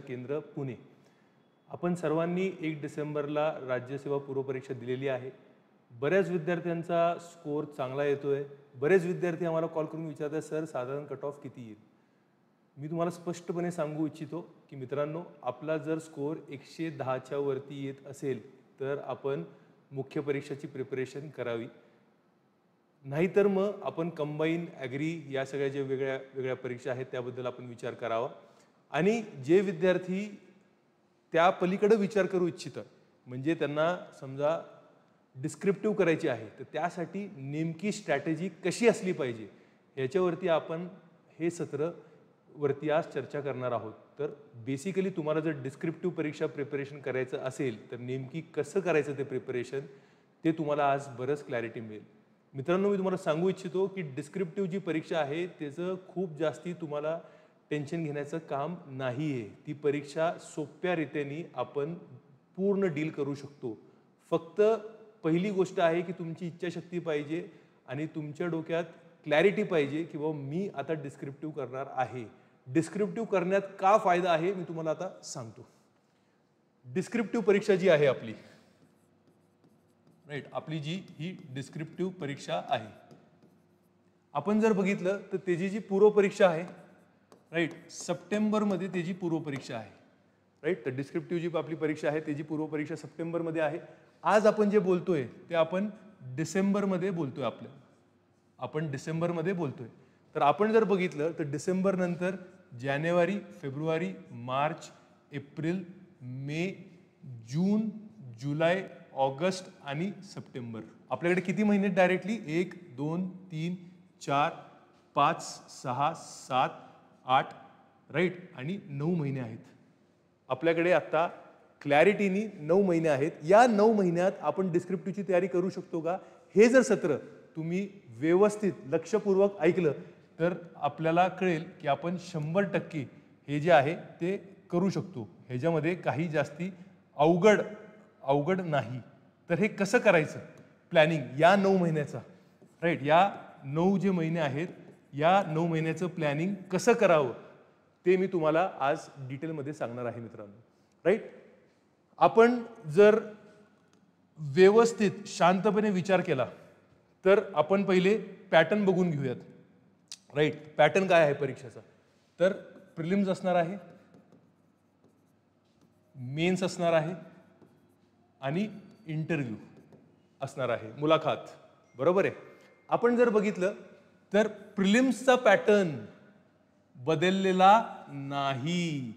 केंद्र पुणे. आपण सर्वांनी 1 डिसेंबरला राज्यसेवा पूर्व परीक्षा दिलेली आहे. बऱ्याच विद्यार्थ्यांचा स्कोअर चांगला येतोय. बरेच विद्यार्थी आम्हाला कॉल करून विचारतात, सर साधारण कट ऑफ किती येईल. मी तुम्हाला स्पष्टपणे सांगू इच्छितो की मित्रांनो, आपला जर स्कोअर 110च्या वरती येत असेल तर आपण मुख्य परीक्षेची प्रिपरेशन करावी. नाहीतर मग आपण कंबाईन ॲग्री या सगळ्या जे वेगळ्या वेगळ्या परीक्षा आहेत त्याबद्दल आपण विचार करावा. आणि जे विद्यार्थी त्या पलीकडे विचार करू इच्छितात, म्हणजे त्यांना समजा डिस्क्रिप्टिव्ह करायची आहे, तर त्यासाठी नेमकी स्ट्रॅटेजी कशी असली पाहिजे याच्यावरती आपण हे सत्र वरती आज चर्चा करणार आहोत. तर बेसिकली तुम्हाला जर डिस्क्रिप्टिव्ह परीक्षा प्रिपरेशन करायचं असेल तर नेमकी कसं करायचं ते प्रिपरेशन ते तुम्हाला आज बरंच क्लॅरिटी मिळेल. मित्रांनो, मी तुम्हाला सांगू इच्छितो की डिस्क्रिप्टिव्ह जी परीक्षा आहे त्याचं खूप जास्ती तुम्हाला टेन्शन घेण्याचं काम नाही आहे. ती परीक्षा सोप्या रीतीने आपण पूर्ण डील करू शकतो. फक्त पहिली गोष्ट आहे की तुमची इच्छाशक्ती पाहिजे आणि तुमच्या डोक्यात क्लॅरिटी पाहिजे की बाबा मी आता डिस्क्रिप्टिव्ह करणार आहे. डिस्क्रिप्टिव्ह करण्यात का फायदा आहे मी तुम्हाला आता सांगतो. डिस्क्रिप्टिव्ह परीक्षा जी आहे आपली, राईट, आपली जी ही डिस्क्रिप्टिव्ह परीक्षा आहे, आपण जर बघितलं तर त्याची जी पूर्व परीक्षा आहे, राईट, सप्टेंबरमध्ये त्याची पूर्व परीक्षा आहे. राईट, तर डिस्क्रिप्टिव्ह जी आपली परीक्षा आहे त्याची पूर्व परीक्षा सप्टेंबरमध्ये आहे. आज आपण जे बोलतोय ते आपण डिसेंबरमध्ये बोलतोय. आपण डिसेंबरमध्ये बोलतोय. तर आपण जर बघितलं तर डिसेंबर नंतर जानेवारी, फेब्रुवारी, मार्च, एप्रिल, मे, जून, जुलै, ऑगस्ट आणि सप्टेंबर. आपल्याकडे किती महिने डायरेक्टली 1 2 3 4 5 6 7 8, राईट, आणि 9 महिने आहेत आपल्याकडे. आता क्लॅरिटीनी 9 महिने आहेत. या 9 महिन्यात आपण डिस्क्रिप्टिव्हची तयारी करू शकतो का? हे जर सत्र तुम्ही व्यवस्थित लक्षपूर्वक ऐकलं तर आपल्याला कळेल की आपण 100% हे जे आहे ते करू शकतो. ह्याच्यामध्ये काही जास्ती अवघड नाही. तर हे कसं करायचं प्लॅनिंग या 9 महिन्याचा, राईट, या 9 जे महिने आहेत या 9 महिन्याचं प्लॅनिंग कसं करावं ते मी तुम्हाला आज डिटेलमध्ये सांगणार आहे मित्रांनो. राईट, आपण जर व्यवस्थित शांतपणे विचार केला तर आपण पहिले पॅटर्न बघून घेऊयात. राईट, पॅटर्न काय आहे परीक्षेचा? तर प्रिलिम्स असणार आहे, मेन्स असणार आहे आणि इंटरव्ह्यू असणार आहे, मुलाखत. बरोबर आहे. आपण जर बघितलं तर प्रिलिम्सचा पॅटर्न बदललेला नाही.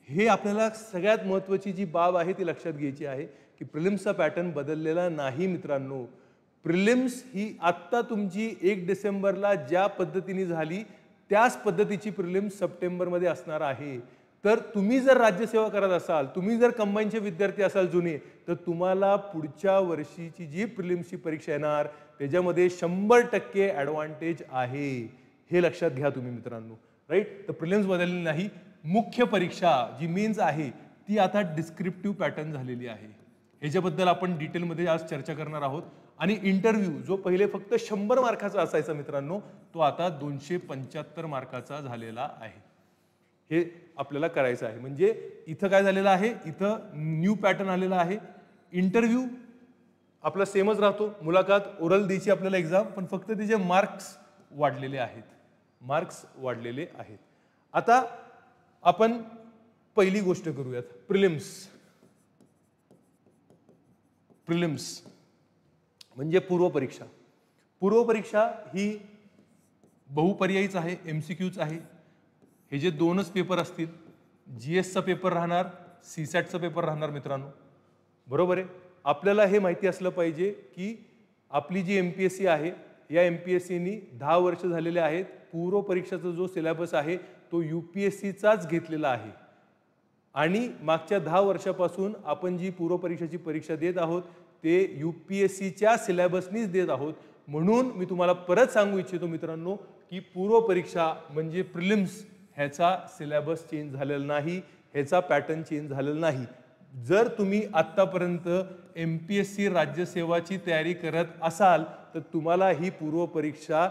हे आपल्याला सगळ्यात महत्त्वाची जी बाब आहे ती लक्षात घ्यायची आहे की प्रिलिम्सचा पॅटर्न बदललेला नाही मित्रांनो. प्रिलिम्स ही आत्ता तुमची 1 डिसेंबरला ज्या पद्धतीने झाली त्याच पद्धतीची प्रिलिम्स सप्टेंबरमध्ये असणार आहे. तर तुम्ही जर राज्यसेवा करत असाल, तुम्ही जर कंबाईनचे विद्यार्थी असाल जुने, तर तुम्हाला पुढच्या वर्षीची जी प्रिलिम्सची परीक्षा येणार त्याच्यामध्ये 100% ॲडव्हान्टेज आहे. हे लक्षात घ्या तुम्ही मित्रांनो. राईट, तर प्रिलिम्स बदललेली नाही. मुख्य परीक्षा जी मेन्स आहे ती आता डिस्क्रिप्टिव्ह पॅटर्न झालेली आहे. ह्याच्याबद्दल आपण डिटेलमध्ये आज चर्चा करणार आहोत. आणि इंटरव्ह्यू जो पहिले फक्त 100 मार्काचा असायचा मित्रांनो, तो आता 275 मार्काचा झालेला आहे. हे आपल्याला करायचं आहे. म्हणजे इथं काय झालेलं आहे, इथं न्यू पॅटर्न आलेला आहे. इंटरव्ह्यू आपला सेमच राहतो, मुलाखत ओरल द्यायची आपल्याला एक्झाम, पण फक्त त्याचे मार्क्स वाढलेले आहेत. आता आपण पहिली गोष्ट करूयात, प्रिलिम्स म्हणजे पूर्व परीक्षा. पूर्व परीक्षा ही बहुपर्यायीच आहे, MCQच आहे. हे जे 2च पेपर असतील, GSचा पेपर राहणार, CSATचा पेपर राहणार मित्रांनो. बरोबर आहे. आपल्याला हे माहिती असलं पाहिजे की आपली जी MPSC आहे या MPSCनी 10 वर्ष झालेले आहेत. पूर्व परीक्षाचा जो सिलेबस आहे तो UPSCचाच घेतलेला आहे आणि मागच्या 10 वर्षापासून आपण जी पूर्व परीक्षेची परीक्षा देत आहोत ते UPSCच्या सिलेबसनीच देत आहोत. म्हणून मी तुम्हाला परत सांगू इच्छितो मित्रांनो की पूर्व परीक्षा म्हणजे प्रिलिम्स ह्याचा सिलेबस चेंज झालेला नाही, ह्याचा पॅटर्न चेंज झालेला नाही. जर तुम्ही आत्तापर्यंत MPSC राज्यसेवाची तयारी करत असाल तर तुम्हाला ही पूर्व परीक्षा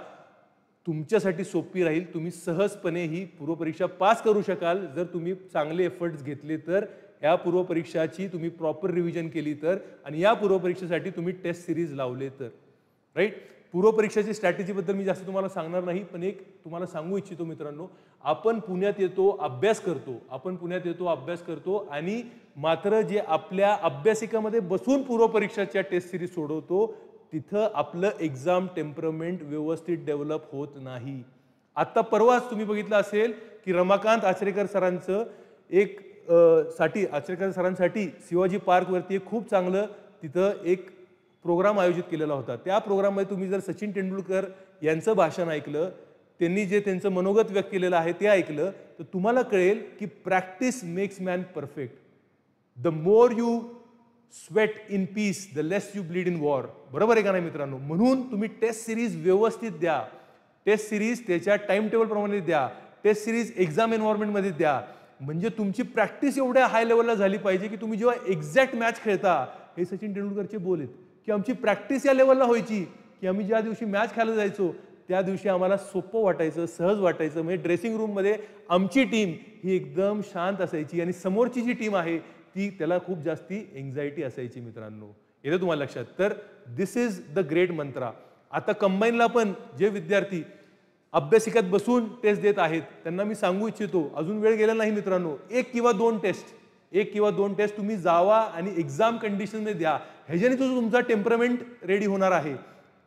तुमच्यासाठी सोपी राहील. तुम्ही सहजपणे ही पूर्वपरीक्षा पास करू शकाल जर तुम्ही चांगले एफर्ट्स घेतले तर, या पूर्वपरीक्षाची तुम्ही प्रॉपर रिव्हिजन केली तर, आणि या पूर्वपरीक्षेसाठी तुम्ही टेस्ट सिरीज लावले तर. राईट. पूर्वपरीक्षाची स्ट्रॅटेजीबद्दल मी जास्त तुम्हाला सांगणार नाही, पण एक तुम्हाला सांगू इच्छितो मित्रांनो, आपण पुण्यात येतो, अभ्यास करतो आणि मात्र जे आपल्या अभ्यासिकामध्ये बसून पूर्वपरीक्षाच्या टेस्ट सिरीज सोडवतो तिथं आपलं एक्झाम टेम्परमेंट व्यवस्थित डेव्हलप होत नाही. आता परवाच तुम्ही बघितलं असेल की रमाकांत आचरेकर सरांचं आचरेकर सरांसाठी शिवाजी पार्कवरती खूप चांगलं तिथं एक प्रोग्राम आयोजित केलेला होता. त्या प्रोग्राममध्ये तुम्ही जर सचिन तेंडुलकर यांचं भाषण ऐकलं, त्यांनी जे त्यांचं मनोगत व्यक्त केलेलं आहे ते ऐकलं, तर तुम्हाला कळेल की practice makes man perfect. The more you sweat in peace the less you bleed in war. बरोबर आहे का नाही मित्रांनो? म्हणून तुम्ही टेस्ट सिरीज व्यवस्थित द्या. टेस्ट सिरीज त्याच्या टाइम टेबल प्रमाणे द्या. टेस्ट सिरीज एक्झाम एन्व्हायरमेंटमध्ये द्या. म्हणजे तुमची प्रॅक्टिस एवढ्या हाय लेवलला झाली पाहिजे की तुम्ही जेव्हा एक्झॅक्ट मॅच खेळता, हे सचिन तेंडुलकरचे बोल आहेत की आमची प्रॅक्टिस या लेवलला व्हायची की आम्ही ज्या दिवशी मॅच खेळायला जायचो त्या दिवशी आम्हाला सोपं वाटायचं, सहज वाटायचं. म्हणजे ड्रेसिंग रूममध्ये आमची टीम ही एकदम शांत असायची आणि समोरची जी टीम आहे ती त्याला खूप जास्ती एन्झायटी असायची. मित्रांनो, येतं तुम्हाला लक्षात? तर दिस इज द ग्रेट मंत्रा. आता कंबाईनला पण जे विद्यार्थी अभ्यासिकात बसून टेस्ट देत आहेत त्यांना मी सांगू इच्छितो, अजून वेळ गेला नाही मित्रांनो, एक किंवा दोन टेस्ट तुम्ही जावा आणि एक्झाम कंडिशनमध्ये द्या. ह्याच्याने जो तुमचा टेम्परमेंट रेडी होणार आहे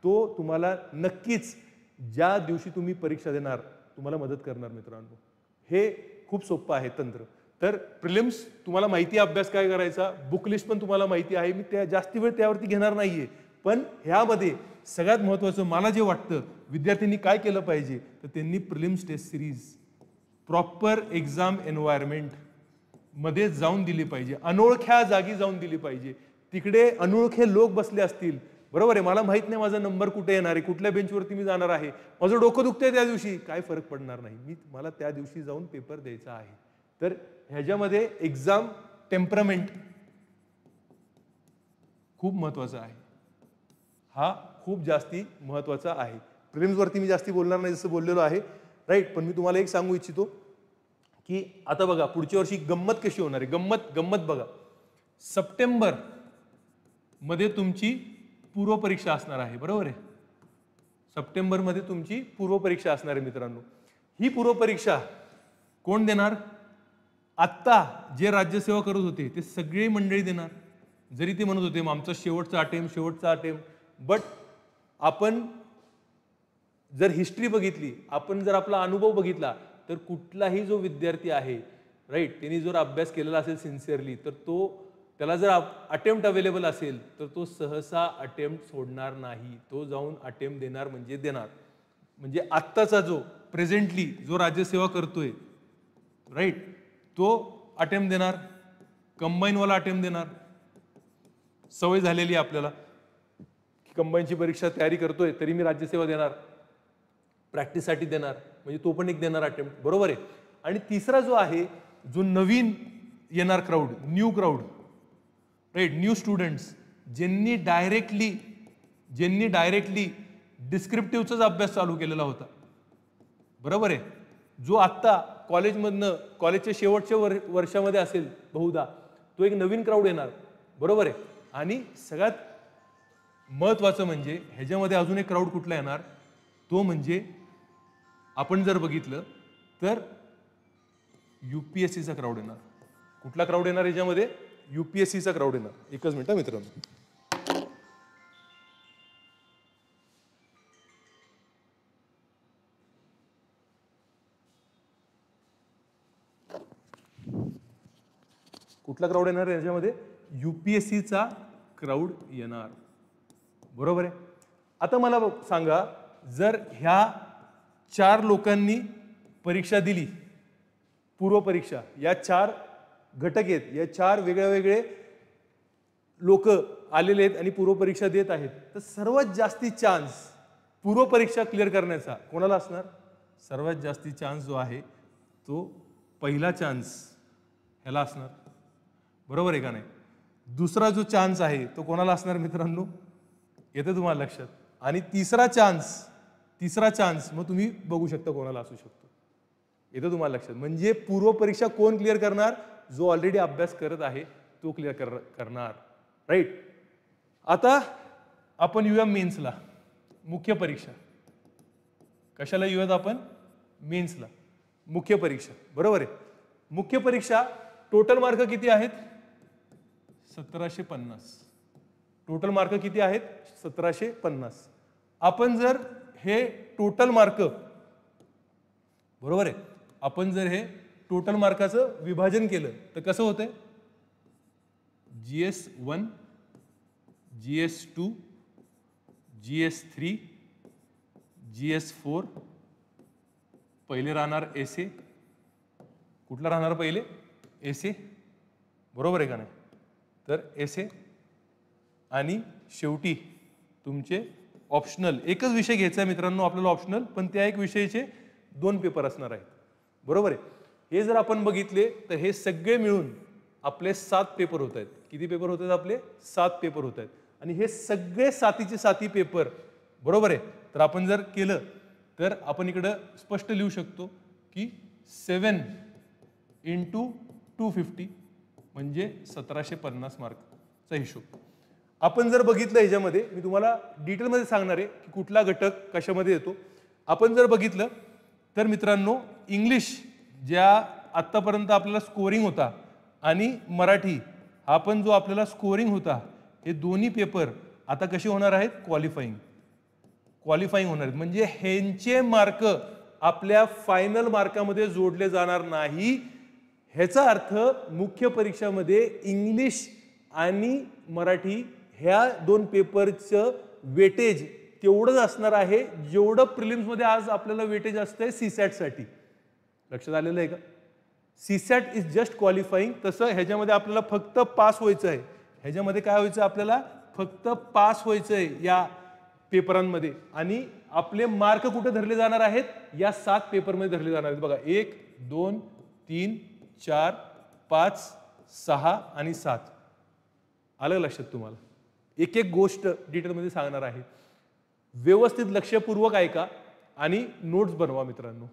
तो तुम्हाला नक्कीच ज्या दिवशी तुम्ही परीक्षा देणार तुम्हाला मदत करणार. मित्रांनो, हे खूप सोपं आहे तंत्र. तर प्रिलिम्स तुम्हाला माहिती आहे अभ्यास काय करायचा, बुक लिस्ट पण तुम्हाला माहिती आहे, मी त्या जास्ती वेळ त्यावरती घेणार नाहीये. पण ह्यामध्ये सगळ्यात महत्त्वाचं मला जे वाटतं विद्यार्थ्यांनी काय केलं पाहिजे, तर त्यांनी prelims test series proper exam environment मध्ये जाऊन दिली पाहिजे. अनोळख्या जागी जाऊन दिली पाहिजे. तिकडे अनोळखे लोक बसले असतील, बरोबर आहे, मला माहित नाही माझा नंबर कुठे येणार आहे, कुठल्या बेंचवरती मी जाणार आहे, माझं डोकं दुखतंय त्या दिवशी, काय फरक पडणार नाही. मला त्या दिवशी जाऊन पेपर द्यायचा आहे. तर ह्याच्यामध्ये एक्झाम टेम्परमेंट खूप महत्वाचा आहे. हा खूप जास्ती महत्वाचा आहे. प्रिलिम्सवरती मी जास्ती बोलणार नाही, जसं बोललेलो आहे. राईट. पण मी तुम्हाला एक सांगू इच्छितो की आता बघा पुढच्या वर्षी गंमत कशी होणार आहे. गंमत बघा, सप्टेंबर मध्ये तुमची पूर्वपरीक्षा असणार आहे. बरोबर आहे, सप्टेंबरमध्ये तुमची पूर्वपरीक्षा असणार आहे. मित्रांनो, ही पूर्वपरीक्षा कोण देणार? आत्ता जे राज्यसेवा करत होते ते सगळी मंडळी देणार. जरी ते म्हणत होते आमचा शेवटचा अटेम्प्ट, बट आपण जर हिस्ट्री बघितली, आपण जर आपला अनुभव बघितला, तर कुठलाही जो विद्यार्थी आहे, राईट, त्यांनी जर अभ्यास केलेला असेल सिन्सिअरली, तर त्याला जर अटेम्प्ट अवेलेबल असेल तर तो सहसा अटेम्प्ट सोडणार नाही. तो जाऊन अटेम्प्ट देणार म्हणजे देणार. म्हणजे आत्ताचा जो प्रेझेंटली जो राज्यसेवा करतोय, राईट, तो अटेम्प्ट देणार, कंबाईनवाला अटेम्प्ट देणार. सवय झालेली आपल्याला की कंबाईनची परीक्षा तयारी करतोय तरी मी राज्यसेवा देणार, प्रॅक्टिससाठी देणार, म्हणजे तो पण एक देणार अटेम्प्ट. बरोबर आहे. आणि तिसरा जो आहे, जो नवीन येणार crowd, new crowd, right, new students, ज्यांनी डायरेक्टली डिस्क्रिप्टिव्हचाच अभ्यास चालू केलेला होता. बरोबर आहे. जो आत्ता कॉलेजच्या शेवटच्या वर्षामध्ये असेल बहुधा, तो एक नवीन क्राऊड येणार. बरोबर आहे. आणि सगळ्यात महत्वाचं म्हणजे ह्याच्यामध्ये अजून एक क्राऊड कुठला येणार, तो म्हणजे आपण जर बघितलं तर UPSCचा क्राऊड येणार. कुठला क्राऊड येणार ह्याच्यामध्ये? UPSCचा क्राऊड येणार. एकच मिनिट मित्रांनो. कुठला क्राऊड येणार याच्यामध्ये? UPSCचा क्राऊड येणार. बरोबर आहे. आता मला सांगा, जर ह्या 4 लोकांनी परीक्षा दिली, पूर्वपरीक्षा, या 4 घटक आहेत, या 4 वेगळे लोक आलेले आहेत आणि पूर्वपरीक्षा देत आहेत, तर सर्वात जास्ती चान्स पूर्वपरीक्षा क्लिअर करण्याचा कोणाला असणार? सर्वात जास्ती चान्स जो आहे तो पहिला चान्स ह्याला असणार. बरोबर आहे का नाही? दुसरा जो चान्स आहे तो कोणाला असणार मित्रांनो? येतं तुम्हाला लक्षात? आणि तिसरा चान्स तिसरा चान्स मग तुम्ही बघू शकता कोणाला असू शकतो. येतं तुम्हाला लक्षात. म्हणजे पूर्व परीक्षा कोण क्लिअर करणार? जो ऑलरेडी अभ्यास करत आहे तो क्लिअर करणार. राईट. आता आपण येऊया मेन्सला. मुख्य परीक्षा. कशाला येऊयात आपण? मेन्सला. मुख्य परीक्षा. बरोबर आहे. मुख्य परीक्षा टोटल मार्क किती आहेत? 1750. टोटल मार्क किती आहेत? 1750. आपण जर हे टोटल मार्क, बरोबर आहे, आपण जर हे टोटल मार्काचं विभाजन केलं तर कसं होतंय? GS1, GS2, GS3, GS4, पहिले राहणार SA. कुठला राहणार पहिले? SA. बरोबर आहे का नाही? तर SA आणि शेवटी तुमचे ऑप्शनल. एकच विषय घ्यायचा आहे मित्रांनो आपल्याला ऑप्शनल, पण त्या एक विषयाचे 2 पेपर असणार आहेत. बरोबर आहे. हे जर आपण बघितले तर हे सगळे मिळून आपले 7 पेपर होत आहेत. किती पेपर होत आहेत आपले? 7 पेपर होत आहेत. आणि हे सगळे 7चे 7 पेपर, बरोबर आहे, तर आपण जर केलं तर आपण इकडं स्पष्ट लिहू शकतो की 7 × 250 म्हणजे 1750 मार्कचा हिशोब. आपण जर बघितलं ह्याच्यामध्ये, मी तुम्हाला डिटेलमध्ये सांगणार आहे की कुठला घटक कशामध्ये येतो. आपण जर बघितलं तर मित्रांनो, इंग्लिश ज्या आत्तापर्यंत आपल्याला स्कोरिंग होता आणि मराठी हा पण जो आपल्याला स्कोरिंग होता, हे दोन्ही पेपर आता कसे होणार आहेत? क्वालिफाईंग होणार आहेत. म्हणजे ह्यांचे मार्क आपल्या फायनल मार्कामध्ये जोडले जाणार नाही. ह्याचा अर्थ मुख्य परीक्षामध्ये इंग्लिश आणि मराठी ह्या 2 पेपरचं वेटेज तेवढंच असणार आहे जेवढं प्रिलिम्समध्ये आज आपल्याला वेटेज असतंय CSAT साठी. लक्षात आलेलं आहे का? CSAT is just qualifying. तसं ह्याच्यामध्ये आपल्याला फक्त पास व्हायचं आहे. ह्याच्यामध्ये काय व्हायचं? आपल्याला फक्त पास व्हायचं आहे या पेपरांमध्ये. आणि आपले मार्क कुठे धरले जाणार आहेत? या 7 पेपरमध्ये धरले जाणार आहेत. बघा, 1, 2, 3, 4, 5, 6 आणि 7. आलं लक्षात तुम्हाला? एक एक गोष्ट डिटेलमध्ये सांगणार आहे. व्यवस्थित लक्षपूर्वक ऐका आणि नोट्स बनवा मित्रांनो.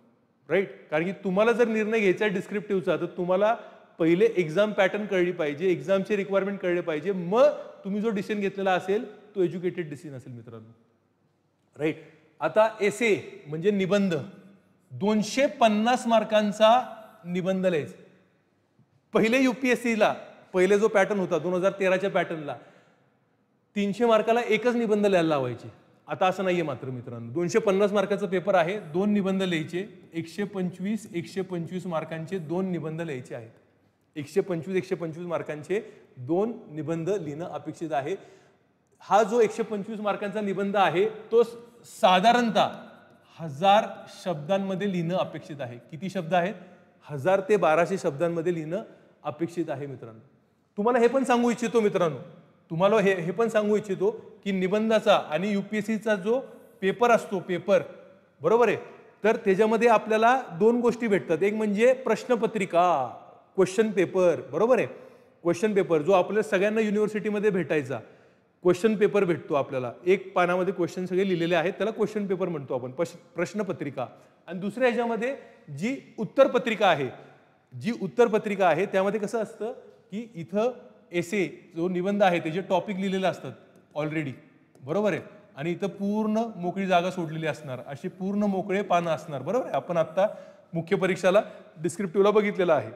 राईट. कारण की तुम्हाला जर निर्णय घ्यायचा आहे डिस्क्रिप्टिव्हचा, तर तुम्हाला पहिले एक्झाम पॅटर्न कळली पाहिजे, एक्झामचे रिक्वायरमेंट कळले पाहिजे, मग तुम्ही जो डिसिजन घेतलेला असेल तो एज्युकेटेड डिसिजन असेल मित्रांनो. राईट. आता SA म्हणजे निबंध. 250 मार्कांचा निबंध लिहायचा. पहिले UPSCला पहिले जो पॅटर्न होता 2013च्या पॅटर्नला 300 मार्काला एकच निबंध लिहायला लावायचे. आता असं नाहीये मात्र मित्रांनो. 250 मार्काचा पेपर आहे, 2 निबंध लिहायचे. 125 मार्कांचे 2 निबंध लिहायचे आहेत. 125 मार्कांचे 2 निबंध लिहिणं अपेक्षित आहे. हा जो 125 मार्कांचा निबंध आहे तो साधारणतः 1000 शब्दांमध्ये लिहिणं अपेक्षित आहे. किती शब्द आहेत? 1000 ते 1200 शब्दांमध्ये लिहिणं अपेक्षित आहे मित्रांनो. तुम्हाला हे पण सांगू इच्छितो मित्रांनो, तुम्हाला हे पण सांगू इच्छितो की निबंधाचा आणि UPSCचा जो पेपर असतो, पेपर, बरोबर आहे, तर त्याच्यामध्ये आपल्याला 2 गोष्टी भेटतात. एक म्हणजे प्रश्नपत्रिका, क्वेश्चन पेपर, बरोबर आहे. क्वेश्चन पेपर जो आपल्या सगळ्यांना युनिव्हर्सिटीमध्ये भेटायचा क्वेश्चन पेपर भेटतो आपल्याला. 1 पानामध्ये क्वेश्चन सगळे लिहिलेले आहेत, त्याला क्वेश्चन पेपर म्हणतो आपण, प्रश्नपत्रिका. आणि दुसऱ्या ह्याच्यामध्ये जी उत्तरपत्रिका आहे, त्यामध्ये कसं असतं की इथं एसे जो निबंध आहे त्याचे टॉपिक लिहिलेले असतात ऑलरेडी, बरोबर आहे. आणि इथं पूर्ण मोकळी जागा सोडलेली असणार, अशी पूर्ण मोकळे पानं असणार, बरोबर आहे. आपण आता मुख्य परीक्षाला डिस्क्रिप्टिव्हला बघितलेलं आहे,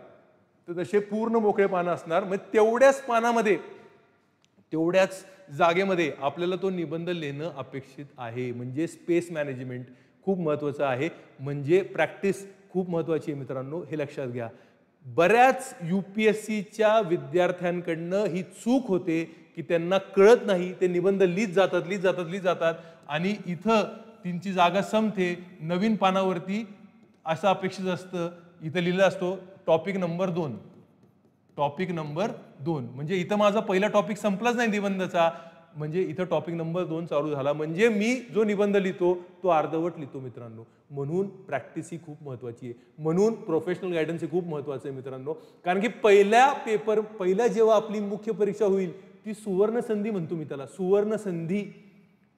तर तसे पूर्ण मोकळे पानं असणार. मग तेवढ्याच पानामध्ये, तेवढ्याच जागेमध्ये आपल्याला तो निबंध लिहिणं अपेक्षित आहे. म्हणजे स्पेस मॅनेजमेंट खूप महत्त्वाचं आहे, म्हणजे प्रॅक्टिस खूप महत्त्वाची आहे मित्रांनो, हे लक्षात घ्या. बऱ्याच UPSCच्या विद्यार्थ्यांकडनं ही चूक होते की त्यांना कळत नाही, ते निबंध लिहित जातात आणि इथं त्यांची जागा संपते. नवीन पानावरती असं अपेक्षित असतं, इथं लिहिलं असतो टॉपिक नंबर 2, म्हणजे इथं माझा पहिला टॉपिक संपलाच नाही निबंधाचा, म्हणजे इथं टॉपिक नंबर 2 चालू झाला, म्हणजे मी जो निबंध लिहितो तो अर्धवट लिहितो मित्रांनो. म्हणून प्रॅक्टिस ही खूप महत्त्वाची आहे, म्हणून प्रोफेशनल गायडन्स ही खूप महत्त्वाचं आहे मित्रांनो. कारण की पहिल्या जेव्हा आपली मुख्य परीक्षा होईल ती सुवर्ण संधी म्हणतो मी त्याला, सुवर्ण संधी.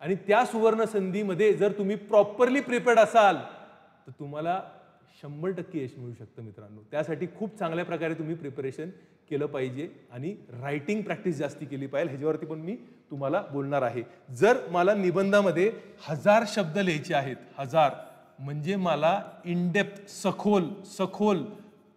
आणि त्या सुवर्ण संधीमध्ये जर तुम्ही प्रॉपरली प्रिपेअर्ड असाल तर तुम्हाला 100% यश मिळू शकतं मित्रांनो. त्यासाठी खूप चांगल्या प्रकारे तुम्ही प्रिपरेशन केलं पाहिजे आणि रायटिंग प्रॅक्टिस जास्ती केली पाहिजे. ह्याच्यावरती पण मी तुम्हाला बोलणार आहे. जर मला निबंधामध्ये 1000 शब्द लिहायचे आहेत, 1000, म्हणजे मला इन डेप्थ सखोल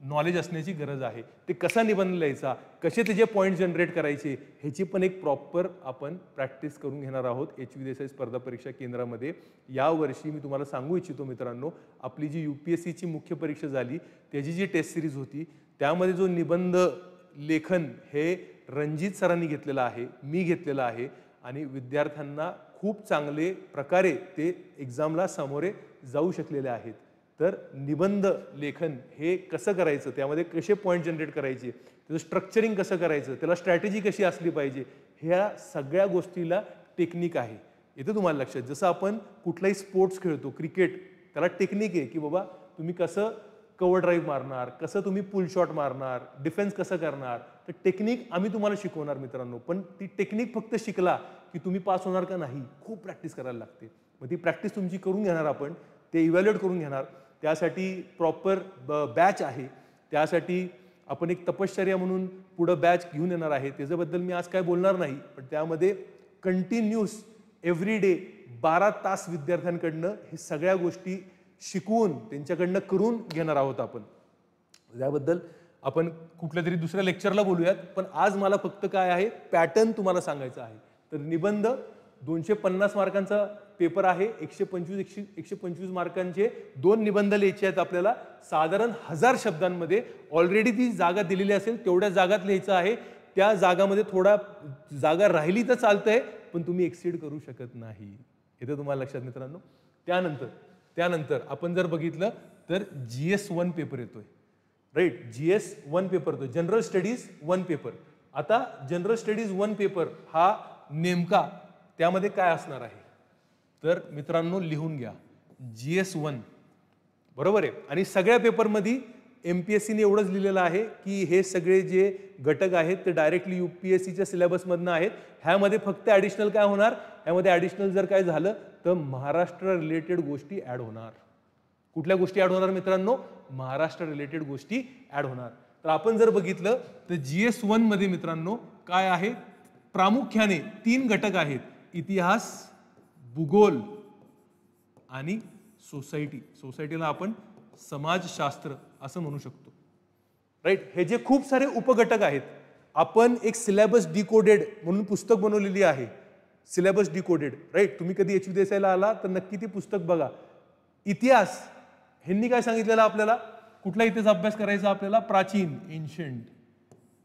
नॉलेज असण्याची गरज आहे. ते कसा निबंध लिहायचा, कसे त्याचे पॉईंट जनरेट करायचे, ह्याची पण एक प्रॉपर आपण प्रॅक्टिस करून घेणार आहोत HV देसाई स्पर्धा परीक्षा केंद्रामध्ये. यावर्षी मी तुम्हाला सांगू इच्छितो मित्रांनो, आपली जी UPSCची मुख्य परीक्षा झाली त्याची जी टेस्ट सिरीज होती त्यामध्ये जो निबंध लेखन हे रणजित सरांनी घेतलेलं आहे, मी घेतलेलं आहे आणि विद्यार्थ्यांना खूप चांगले प्रकारे ते एक्झामला सामोरे जाऊ शकलेले आहेत. तर निबंध लेखन हे कसं करायचं, त्यामध्ये कसे पॉईंट जनरेट करायचे, त्याचं स्ट्रक्चरिंग कसं करायचं, त्याला स्ट्रॅटेजी कशी असली पाहिजे, ह्या सगळ्या गोष्टीला टेक्निक आहे. इथं तुम्हाला लक्षात, जसं आपण कुठलाही स्पोर्ट्स खेळतो, क्रिकेट, त्याला टेक्निक आहे की बाबा तुम्ही कसं कव्हर ड्राईव्ह मारणार, कसं तुम्ही पुल शॉट मारणार, डिफेन्स कसं करणार, तर टेक्निक आम्ही तुम्हाला शिकवणार मित्रांनो. पण ती टेक्निक फक्त शिकला की तुम्ही पास होणार का नाही, खूप प्रॅक्टिस करायला लागते. मग ती प्रॅक्टिस तुमची करून घेणार आपण, ते इव्हॅल्युएट करून घेणार. त्यासाठी प्रॉपर बॅच आहे, त्यासाठी आपण एक तपश्चर्या म्हणून पुढं बॅच घेऊन येणार आहे. त्याच्याबद्दल मी आज काय बोलणार नाही, पण त्यामध्ये कंटिन्यूस एव्हरी डे 12 तास विद्यार्थ्यांकडनं हे सगळ्या गोष्टी शिकवून त्यांच्याकडनं करून घेणार आहोत आपण. त्याबद्दल आपण कुठल्या तरी दुसऱ्या लेक्चरला बोलूयात, पण आज मला फक्त काय आहे, पॅटर्न तुम्हाला सांगायचा आहे. तर निबंध 250 मार्कांचा पेपर आहे. 125 मार्कांचे 2 निबंध लिहायचे आहेत आपल्याला. साधारण 1000 शब्दांमध्ये ऑलरेडी ती जागा दिलेली असेल तेवढ्या जागात लिहायचं आहे. त्या जागामध्ये थोडा जागा राहिली तर चालतंय, पण तुम्ही एक्सीड करू शकत नाही. इथं तुम्हाला लक्षात मित्रांनो. त्यानंतर आपण जर बघितलं तर GS1 पेपर येतोय, राईट. GS1 पेपर येतोय, जनरल स्टडीज 1 पेपर. आता जनरल स्टडीज 1 पेपर हा नेमका त्यामध्ये काय असणार आहे, तर मित्रांनो लिहून घ्या, GS1, बरोबर आहे. आणि सगळ्या पेपरमध्ये MPSCने एवढंच लिहिलेलं आहे की हे सगळे जे घटक आहेत ते डायरेक्टली UPSCच्या सिलेबसमधनं आहेत. ह्यामध्ये फक्त ॲडिशनल काय होणार, ह्यामध्ये ॲडिशनल जर काय झालं तर महाराष्ट्र रिलेटेड गोष्टी ॲड होणार. कुठल्या गोष्टी ॲड होणार मित्रांनो, महाराष्ट्र रिलेटेड गोष्टी ॲड होणार. तर आपण जर बघितलं तर GS1 मध्ये मित्रांनो काय आहे, प्रामुख्याने 3 घटक आहेत, इतिहास, भूगोल आणि सोसायटी. सोसायटीला आपण समाजशास्त्र असं म्हणू शकतो, राईट. हे जे खूप सारे उपघटक आहेत, आपण एक सिलेबस डिकोडेड म्हणून पुस्तक बनवलेली आहे, सिलेबस डिकोडेड, राईट. तुम्ही कधी HV देसाईला आला तर नक्की ते पुस्तक बघा. इतिहास ह्यांनी काय सांगितलेलं आपल्याला, कुठला इतिहास अभ्यास करायचा आपल्याला, प्राचीन, एन्शंट,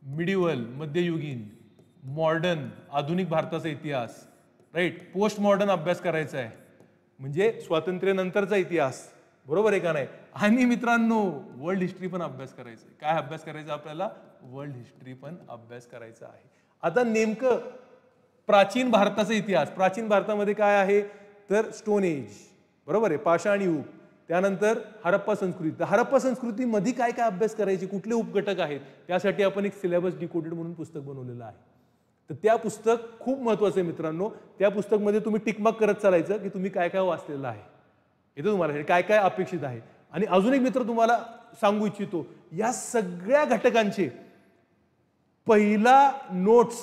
मिडिवल, मध्ययुगीन, मॉडर्न, आधुनिक भारताचा इतिहास, राईट. पोस्ट मॉडर्न अभ्यास करायचा आहे, म्हणजे स्वातंत्र्यानंतरचा इतिहास, बरोबर आहे का नाही. आणि मित्रांनो वर्ल्ड हिस्ट्री पण अभ्यास करायचं आहे. काय अभ्यास करायचा आपल्याला, वर्ल्ड हिस्ट्री पण अभ्यास करायचा आहे. आता नेमकं प्राचीन भारताचा इतिहास, प्राचीन भारतामध्ये काय आहे तर स्टोन एज, बरोबर आहे, पाषाण युग. त्यानंतर हरप्पा संस्कृती. हरप्पा संस्कृतीमध्ये काय काय अभ्यास करायचे, कुठले उपघटक आहेत, त्यासाठी आपण एक सिलेबस डिकोडेड म्हणून पुस्तक बनवलेलं आहे. तर त्या पुस्तक खूप महत्वाचं आहे मित्रांनो. त्या पुस्तकमध्ये तुम्ही टिकमार्क करत चालायचं की तुम्ही काय काय वाचलेलं आहे, इथं तुम्हाला काय काय अपेक्षित आहे. आणि अजून एक मित्र तुम्हाला सांगू इच्छितो, या सगळ्या घटकांचे पहिला नोट्स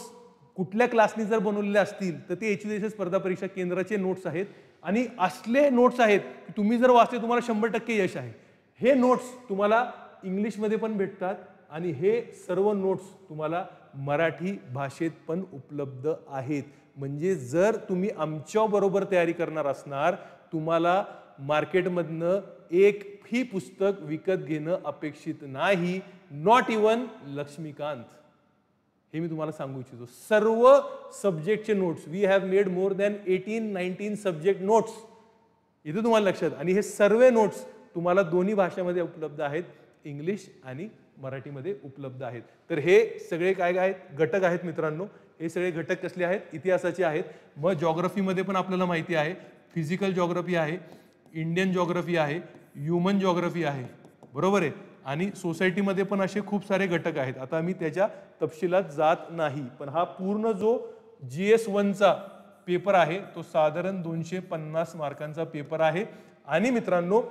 कुठल्या क्लासनी जर बनवलेले असतील तर ते HV देसाई स्पर्धा परीक्षा केंद्राचे नोट्स आहेत. आणि असले नोट्स आहेत की तुम्ही जर वाचले तुम्हाला 100% यश आहे. हे नोट्स तुम्हाला इंग्लिशमध्ये पण भेटतात आणि हे सर्व नोट्स तुम्हाला मराठी भाषेत पण उपलब्ध आहेत. म्हणजे जर तुम्ही आमच्या बरोबर तयारी करणार असणार, तुम्हाला मार्केटमधनं एक ही पुस्तक विकत घेणं अपेक्षित नाही, नॉट इवन लक्ष्मीकांत. हे मी तुम्हाला सांगू इच्छितो. सर्व सब्जेक्टचे notes, we have made more than 18-19 subject notes, इथे तुम्हाला लक्षात. आणि हे सर्व नोट्स तुम्हाला दोन्ही भाषेमध्ये उपलब्ध आहेत, इंग्लिश आणि मराठीमध्ये उपलब्ध आहेत. तर हे सगळे काय काय आहेत घटक आहेत मित्रांनो. हे सगळे घटक कसले आहेत, इतिहासाचे आहेत. मग जॉग्राफीमध्ये पण आपल्याला माहिती आहे, फिजिकल जॉग्राफी आहे, इंडियन जॉग्राफी आहे, ह्युमन जॉग्राफी आहे, बरोबर आहे. आणि सोसायटीमध्ये पण असे खूप सारे घटक आहेत. आता मी त्याच्या तपशिलात जात नाही, पण हा पूर्ण जो GS1चा पेपर आहे तो साधारण 250 मार्कांचा पेपर आहे आणि मित्रांनो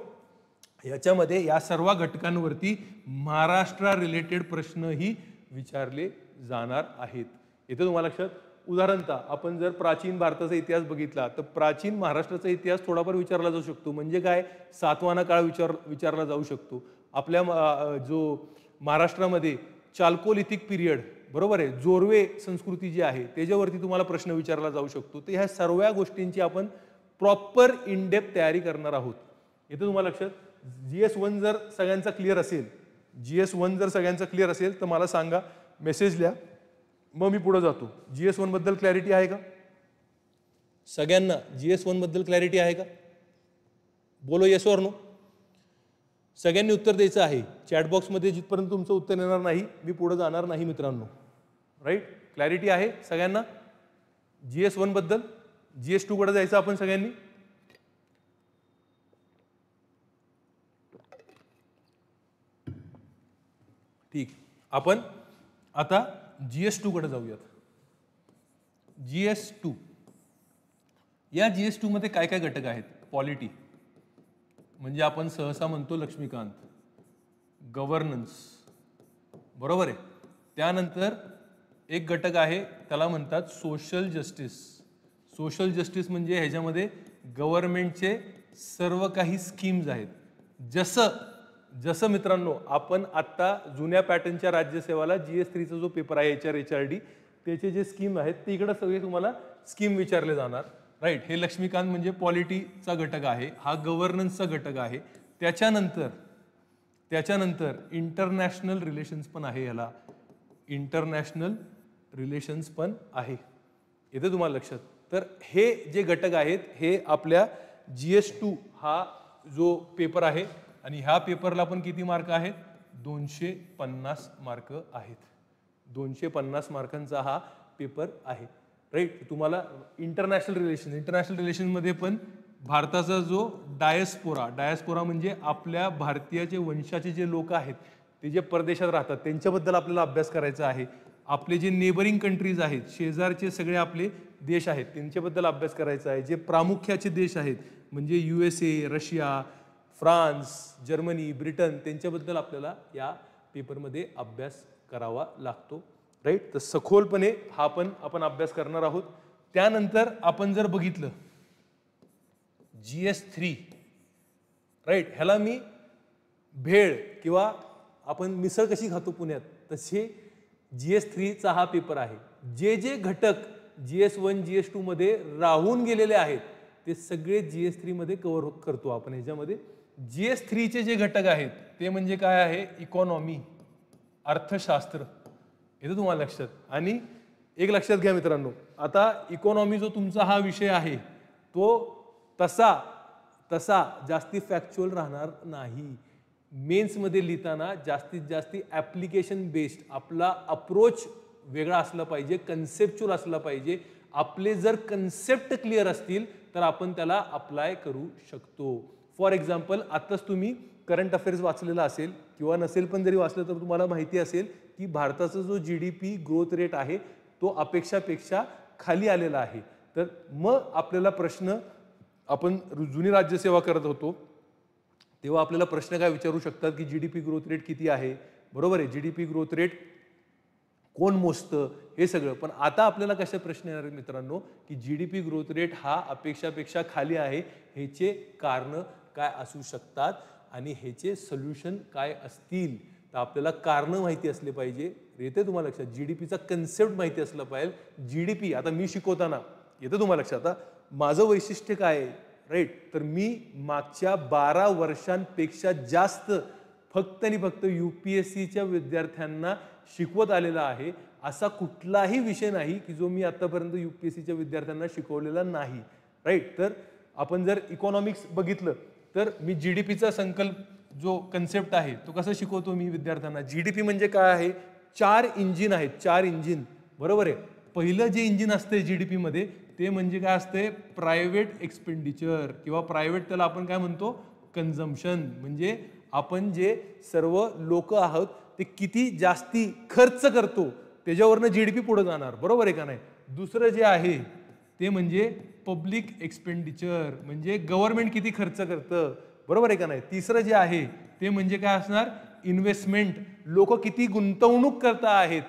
याच्यामध्ये या सर्व घटकांवरती महाराष्ट्र रिलेटेड प्रश्नही विचारले जाणार आहेत. इथे तुम्हाला लक्षात उदाहरणतः आपण जर प्राचीन भारताचा इतिहास बघितला तर प्राचीन महाराष्ट्राचा इतिहास थोडाफार विचारला जाऊ शकतो. म्हणजे काय, सातवाहन काळ विचारला जाऊ शकतो. आपल्या जो महाराष्ट्रामध्ये चाल्कोलिथिक पिरियड बरोबर आहे, जोरवे संस्कृती जी आहे त्याच्यावरती तुम्हाला प्रश्न विचारला जाऊ शकतो. तर ह्या सर्व गोष्टींची आपण प्रॉपर इन डेप्थ तयारी करणार आहोत. इथे तुम्हाला लक्षात GS1 जर सगळ्यांचा क्लिअर असेल, GS1 जर सगळ्यांचा क्लिअर असेल तर मला सांगा, मेसेज लिहा, मग मी पुढे जातो. GS1 बद्दल क्लॅरिटी आहे का सगळ्यांना? GS1 बद्दल क्लॅरिटी आहे का? बोलो येस ऑर नो. सगळ्यांनी उत्तर द्यायचं आहे. चॅटबॉक्समध्ये जिथपर्यंत तुमचं उत्तर येणार नाही मी पुढे जाणार नाही मित्रांनो. राईट, क्लॅरिटी आहे सगळ्यांना GS1 बद्दल? GS2 कडे जायचं आपण सगळ्यांनी. ठीक, आपण आता GS2 कडे जाऊयात. GS2, या GS2 मध्ये काय काय घटक आहेत? पॉलिटी म्हणजे आपण सहसा म्हणतो लक्ष्मीकांत, गव्हर्नन्स बरोबर आहे. त्यानंतर एक घटक आहे त्याला म्हणतात सोशल जस्टिस. सोशल जस्टिस म्हणजे ह्याच्यामध्ये गव्हर्नमेंटचे सर्व काही स्कीम्स आहेत. जसं मित्रांनो आपण आता जुन्या पॅटर्नच्या राज्यसेवाला GS3चा जो पेपर आहे HRD त्याचे जे स्कीम आहेत ते इकडे सगळे तुम्हाला स्कीम विचारले जाणार. राईट, हे लक्ष्मीकांत म्हणजे पॉलिटीचा घटक आहे, हा गव्हर्नन्सचा घटक आहे. त्याच्यानंतर इंटरनॅशनल रिलेशन्स पण आहे, याला इंटरनॅशनल रिलेशन्स पण आहे. येते तुम्हाला लक्षात. तर हे जे घटक आहेत हे आपल्या GS2 हा जो पेपर आहे आणि ह्या पेपरला पण किती मार्क आहेत? 250 मार्क आहेत. 250 मार्कांचा हा पेपर आहे. राईट, तुम्हाला इंटरनॅशनल रिलेशनमध्ये पण भारताचा जो डायस्पोरा म्हणजे आपल्या भारतीयाचे वंशाचे जे लोक आहेत ते जे परदेशात राहतात त्यांच्याबद्दल आपल्याला अभ्यास करायचा आहे. आपले जे नेबरिंग कंट्रीज आहेत, शेजारचे सगळे आपले देश आहेत त्यांच्याबद्दल अभ्यास करायचा आहे. जे प्रामुख्याचे देश आहेत म्हणजे USA, Russia, France, Germany, Britain त्यांच्याबद्दल आपल्याला या पेपरमध्ये अभ्यास करावा लागतो. राईट, तर सखोलपणे हा पण आपण अभ्यास करणार आहोत. त्यानंतर आपण जर बघितलं GS3, राईट, ह्याला मी भेळ किंवा आपण मिसळ कशी खातो पुण्यात तसे GS3चा हा पेपर आहे. जे घटक GS1 GS2 मध्ये राहून गेलेले आहेत ते सगळे GS3 मध्ये कव्हर करतो आपण. ह्याच्यामध्ये GS3चे जे घटक आहेत ते म्हणजे काय आहे? इकॉनॉमी, अर्थशास्त्र. येतं तुम्हाला लक्षात. आणि एक लक्षात घ्या मित्रांनो, आता इकॉनॉमी जो तुमचा हा विषय आहे तो तसा जास्ती फॅक्च्युअल राहणार नाही. मेन्समध्ये लिहिताना जास्तीत जास्त ॲप्लिकेशन बेस्ड आपला अप्रोच वेगळा असला पाहिजे, कन्सेप्च्युअल असला पाहिजे. आपले जर कन्सेप्ट क्लिअर असतील तर आपण त्याला अप्लाय करू शकतो. फॉर एक्झाम्पल, आत्ताच तुम्ही करंट अफेअर्स वाचलेला असेल किंवा नसेल पण जरी वाचलं तर तुम्हाला माहिती असेल की भारताचा जो GDP ग्रोथ रेट आहे तो अपेक्षापेक्षा खाली आलेला आहे. तर मग आपल्याला प्रश्न, आपण जुनी राज्यसेवा करत होतो तेव्हा आपल्याला प्रश्न काय विचारू शकतात की GDP ग्रोथ रेट किती आहे, बरोबर आहे, GDP ग्रोथ रेट कोण मोजतं, हे सगळं. पण आता आपल्याला कशा प्रश्न येणार आहेत मित्रांनो की GDP ग्रोथ रेट हा अपेक्षापेक्षा खाली आहे, ह्याचे कारण काय असू शकतात आणि ह्याचे सोल्युशन काय असतील. तर आपल्याला कारण माहिती असले पाहिजे. येते तुम्हाला लक्षात, GDPचा कन्सेप्ट माहिती असला पाहिजे. GDP आता मी शिकवताना येतं तुम्हाला लक्षात. आता माझं वैशिष्ट्य काय आहे, राईट, तर मी मागच्या 12 वर्षांपेक्षा जास्त फक्त आणि फक्त UPSCच्या विद्यार्थ्यांना शिकवत आलेला आहे. असा कुठलाही विषय नाही की जो मी आतापर्यंत UPSCच्या विद्यार्थ्यांना शिकवलेला नाही. राईट, तर आपण जर इकॉनॉमिक्स बघितलं तर मी GDPचा संकल्प जो कन्सेप्ट आहे तो कसा शिकवतो मी विद्यार्थ्यांना. GDP म्हणजे काय आहे? 4 इंजिन आहेत, 4 इंजिन, बरोबर आहे. पहिलं जे इंजिन असते GDP मध्ये ते म्हणजे काय असते? प्रायव्हेट एक्सपेंडिचर किंवा प्रायव्हेट, त्याला आपण काय म्हणतो? कन्झम्पशन. म्हणजे आपण जे सर्व लोक आहोत ते किती जास्ती खर्च करतो त्याच्यावरनं GDP पुढे जाणार, बरोबर आहे का नाही. दुसरं जे आहे ते म्हणजे पब्लिक एक्सपेंडिचर, म्हणजे गव्हर्नमेंट किती खर्च करतं, बरोबर आहे का नाही. तिसरं जे आहे ते म्हणजे काय असणार, इन्व्हेस्टमेंट, लोक किती गुंतवणूक करत आहेत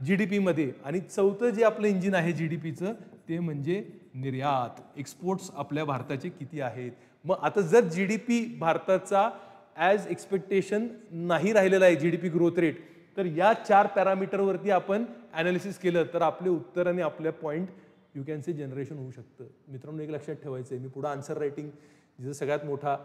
जीडीपी मध्ये. आणि चौथं जे आपलं इंजिन आहे जीडीपीचं ते म्हणजे निर्यात, एक्सपोर्ट्स आपल्या भारताचे किती आहेत. मग आता जर जीडीपी भारताचा ॲज एक्सपेक्टेशन नाही राहिलेला आहे जीडीपी ग्रोथ रेट, तर या 4 पॅरामीटरवरती आपण ॲनालिसिस केलं तर आपले उत्तर आणि आपल्या point you can say generation होऊ शकतं. मित्रांनो एक लक्षात ठेवायचं आहे, मी पुढं आन्सर रायटिंग जिचा सगळ्यात मोठा